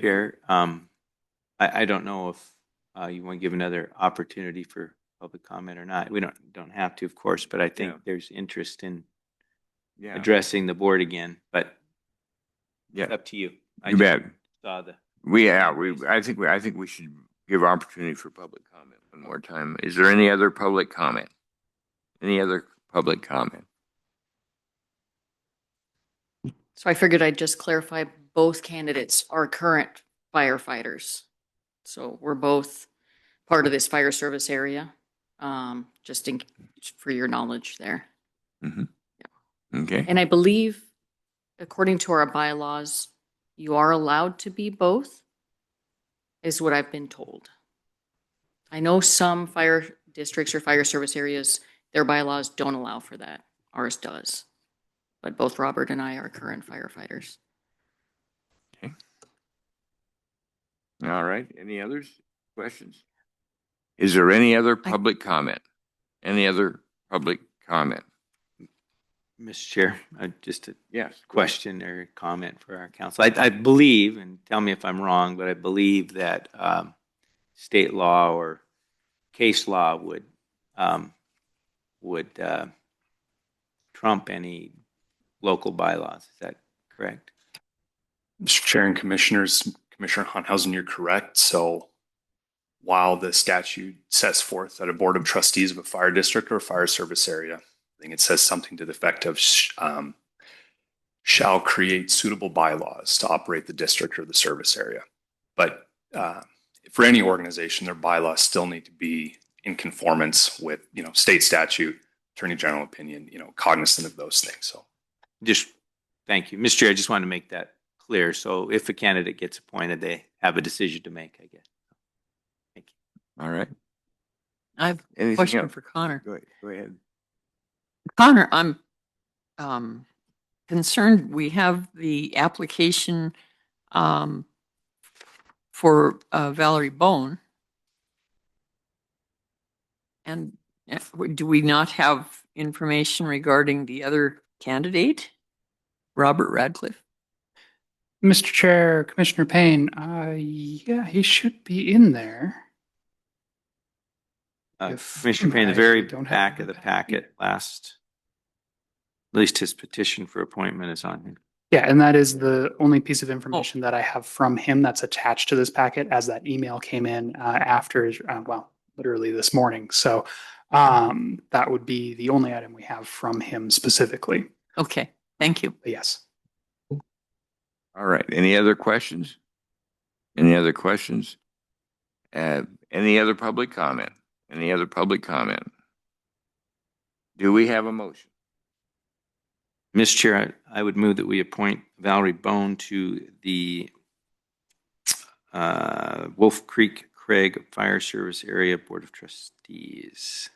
Chair, I don't know if you want to give another opportunity for public comment or not. We don't have to, of course, but I think there's interest in addressing the board again. But it's up to you. You bet. Saw the. I think we should give opportunity for public comment one more time. Is there any other public comment? Any other public comment? So I figured I'd just clarify, both candidates are current firefighters. So we're both part of this fire service area, just for your knowledge there. Mm-hmm. Yeah. Okay. And I believe, according to our bylaws, you are allowed to be both, is what I've been told. I know some fire districts or fire service areas, their bylaws don't allow for that. Ours does. But both Robert and I are current firefighters. Okay. All right. Any others? Questions? Is there any other public comment? Any other public comment? Mr. Chair, just a Yes. question or comment for our council. I believe, and tell me if I'm wrong, but I believe that state law or case law would trump any local bylaws. Is that correct? Mr. Chair and Commissioners, Commissioner Honthausen, you're correct. So while the statute sets forth that a board of trustees of a fire district or a fire service area, I think it says something to the effect of shall create suitable bylaws to operate the district or the service area. But for any organization, their bylaws still need to be in conformance with, state statute, attorney general opinion, cognizant of those things. So Thank you. Mr. Chair, I just wanted to make that clear. So if a candidate gets appointed, they have a decision to make, I guess. Thank you. All right. I have a Anything question else? for Connor. Go ahead. Connor, I'm concerned we have the application for Valerie Bone. And do we not have information regarding the other candidate, Robert Radcliffe? Mr. Chair, Commissioner Payne, yeah, he should be in there. Commissioner Payne, the very don't have back the of the packet. packet, at least his petition for appointment is on here. Yeah, and that is the only piece of information that I have from him that's attached to this packet, as that email came in after, literally this morning. So that would be the only item we have from him specifically. Okay, thank you. But yes. All right. Any other questions? Any other questions? Any other public comment? Any other public comment? Do we have a motion? Mr. Chair, I would move that we appoint Valerie Bone to the Wolf Creek Craig Fire Service Area Board of Trustees.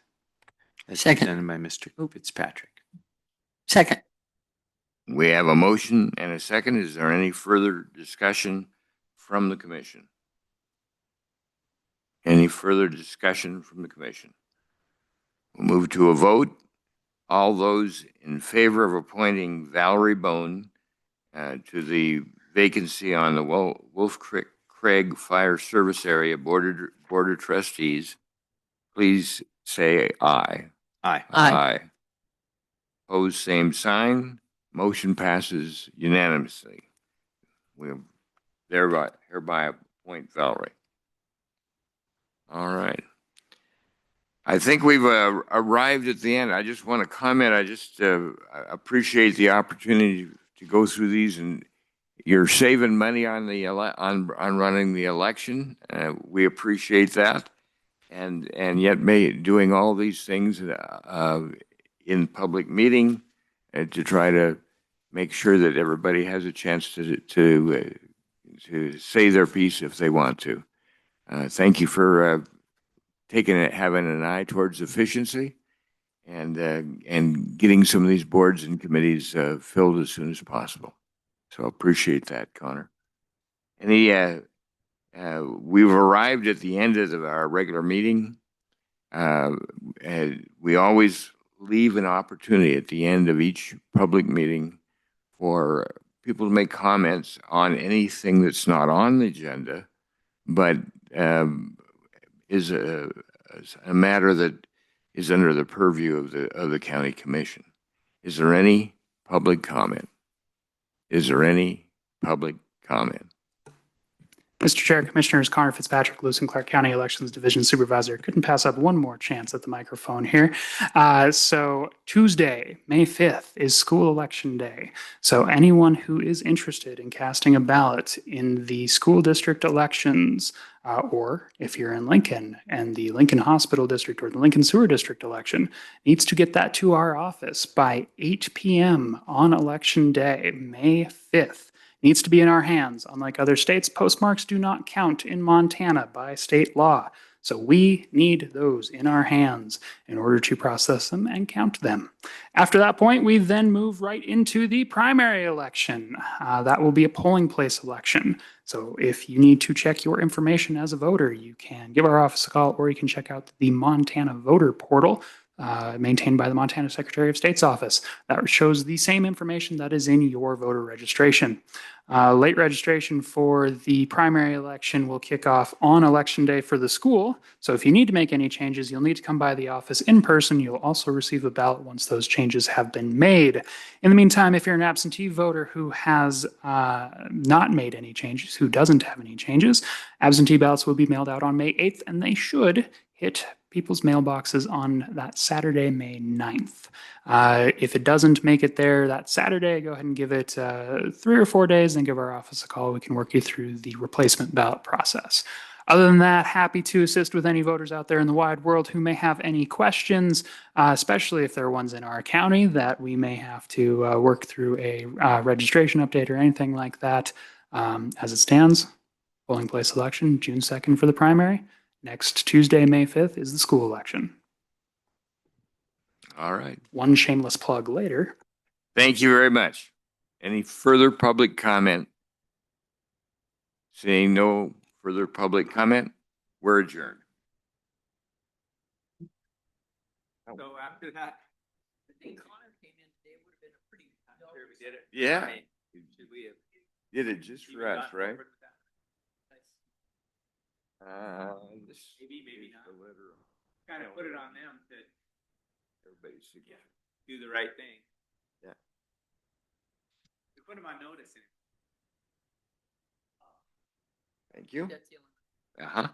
As Second. presented by Mr. Fitzpatrick. Second. We have a motion and a second. Is there any further discussion from the commission? Any further discussion from the commission? We'll move to a vote. All those in favor of appointing Valerie Bone to the vacancy on the Wolf Creek Craig Fire Service Area Board of Trustees, please say aye. Aye. Aye. Opposed, same sign. Motion passes unanimously. We hereby appoint Valerie. All right. I think we've arrived at the end. I just want to comment. I just appreciate the opportunity to go through these, and you're saving money on the on running the election. We appreciate that, and yet doing all these things in public meeting to try to make sure that everybody has a chance to say their piece if they want to. Thank you for having an eye towards efficiency and getting some of these boards and committees filled as soon as possible. So I appreciate that, Connor. We've arrived at the end of our regular meeting. We always leave an opportunity at the end of each public meeting for people to make comments on anything that's not on the agenda, but is a matter that is under the purview of the county commission. Is there any public comment? Is there any public comment? Mr. Chair, Commissioners, Connor Fitzpatrick, Lewis and Clark County Elections Division Supervisor. Couldn't pass up one more chance at the microphone here. So Tuesday, May 5th is school election day. So anyone who is interested in casting a ballot in the school district elections, or if you're in Lincoln and the Lincoln Hospital District or the Lincoln Sewer District election, needs to get that to our office by 8 p.m. on election day, May 5th. Needs to be in our hands. Unlike other states, postmarks do not count in Montana by state law. So we need those in our hands in order to process them and count them. After that point, we then move right into the primary election. That will be a polling place election. So if you need to check your information as a voter, you can give our office a call, or you can check out the Montana Voter Portal, maintained by the Montana Secretary of State's office. That shows the same information that is in your voter registration. Late registration for the primary election will kick off on election day for the school. So if you need to make any changes, you'll need to come by the office in person. You'll also receive a ballot once those changes have been made. In the meantime, if you're an absentee voter who has not made any changes, who doesn't have any changes, absentee ballots will be mailed out on May 8th, and they should hit people's mailboxes on that Saturday, May 9th. If it doesn't make it there that Saturday, go ahead and give it 3 or 4 days, then give our office a call. We can work you through the replacement ballot process. Other than that, happy to assist with any voters out there in the wide world who may have any questions, especially if there are ones in our county that we may have to work through a registration update or anything like that. As it stands, polling place election, June 2nd for the primary. Next Tuesday, May 5th, is the school election. All right. One shameless plug later. Thank you very much. Any further public comment? Seeing no further public comment, we're adjourned. So after that, I think Connor came in today, would have been a pretty. we did it. Yeah. Should we have Did it just for us, gone right? over that? Maybe not. Kind of put it on them to Everybody's do the right thing. Yeah. To put them on notice. Thank you. That's the only. Uh-huh.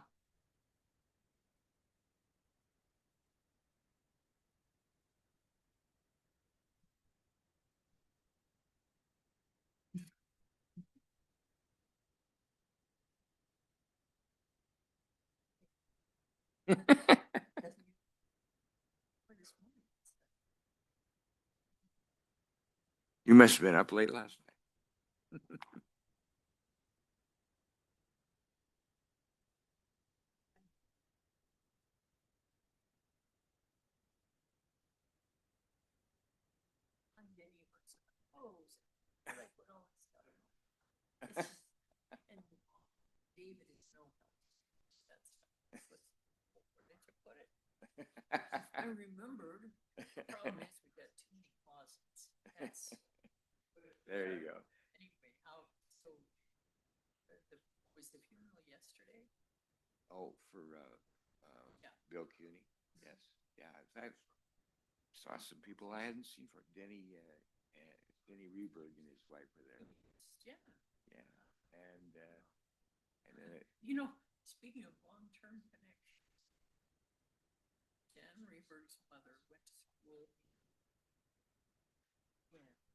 You must have been up late last night. And David is no help. That's where did you put it? I remembered. The problem is we got too many closets. That's. There you go. Anyway, so was the funeral yesterday? Oh, for Yeah. Bill Cuny. Yes. Yeah. I saw some people I hadn't seen for Denny Reberg and his wife were there. Yeah. Yeah. And then speaking of long-term connections, Jen Reberg's mother went to school. Yeah.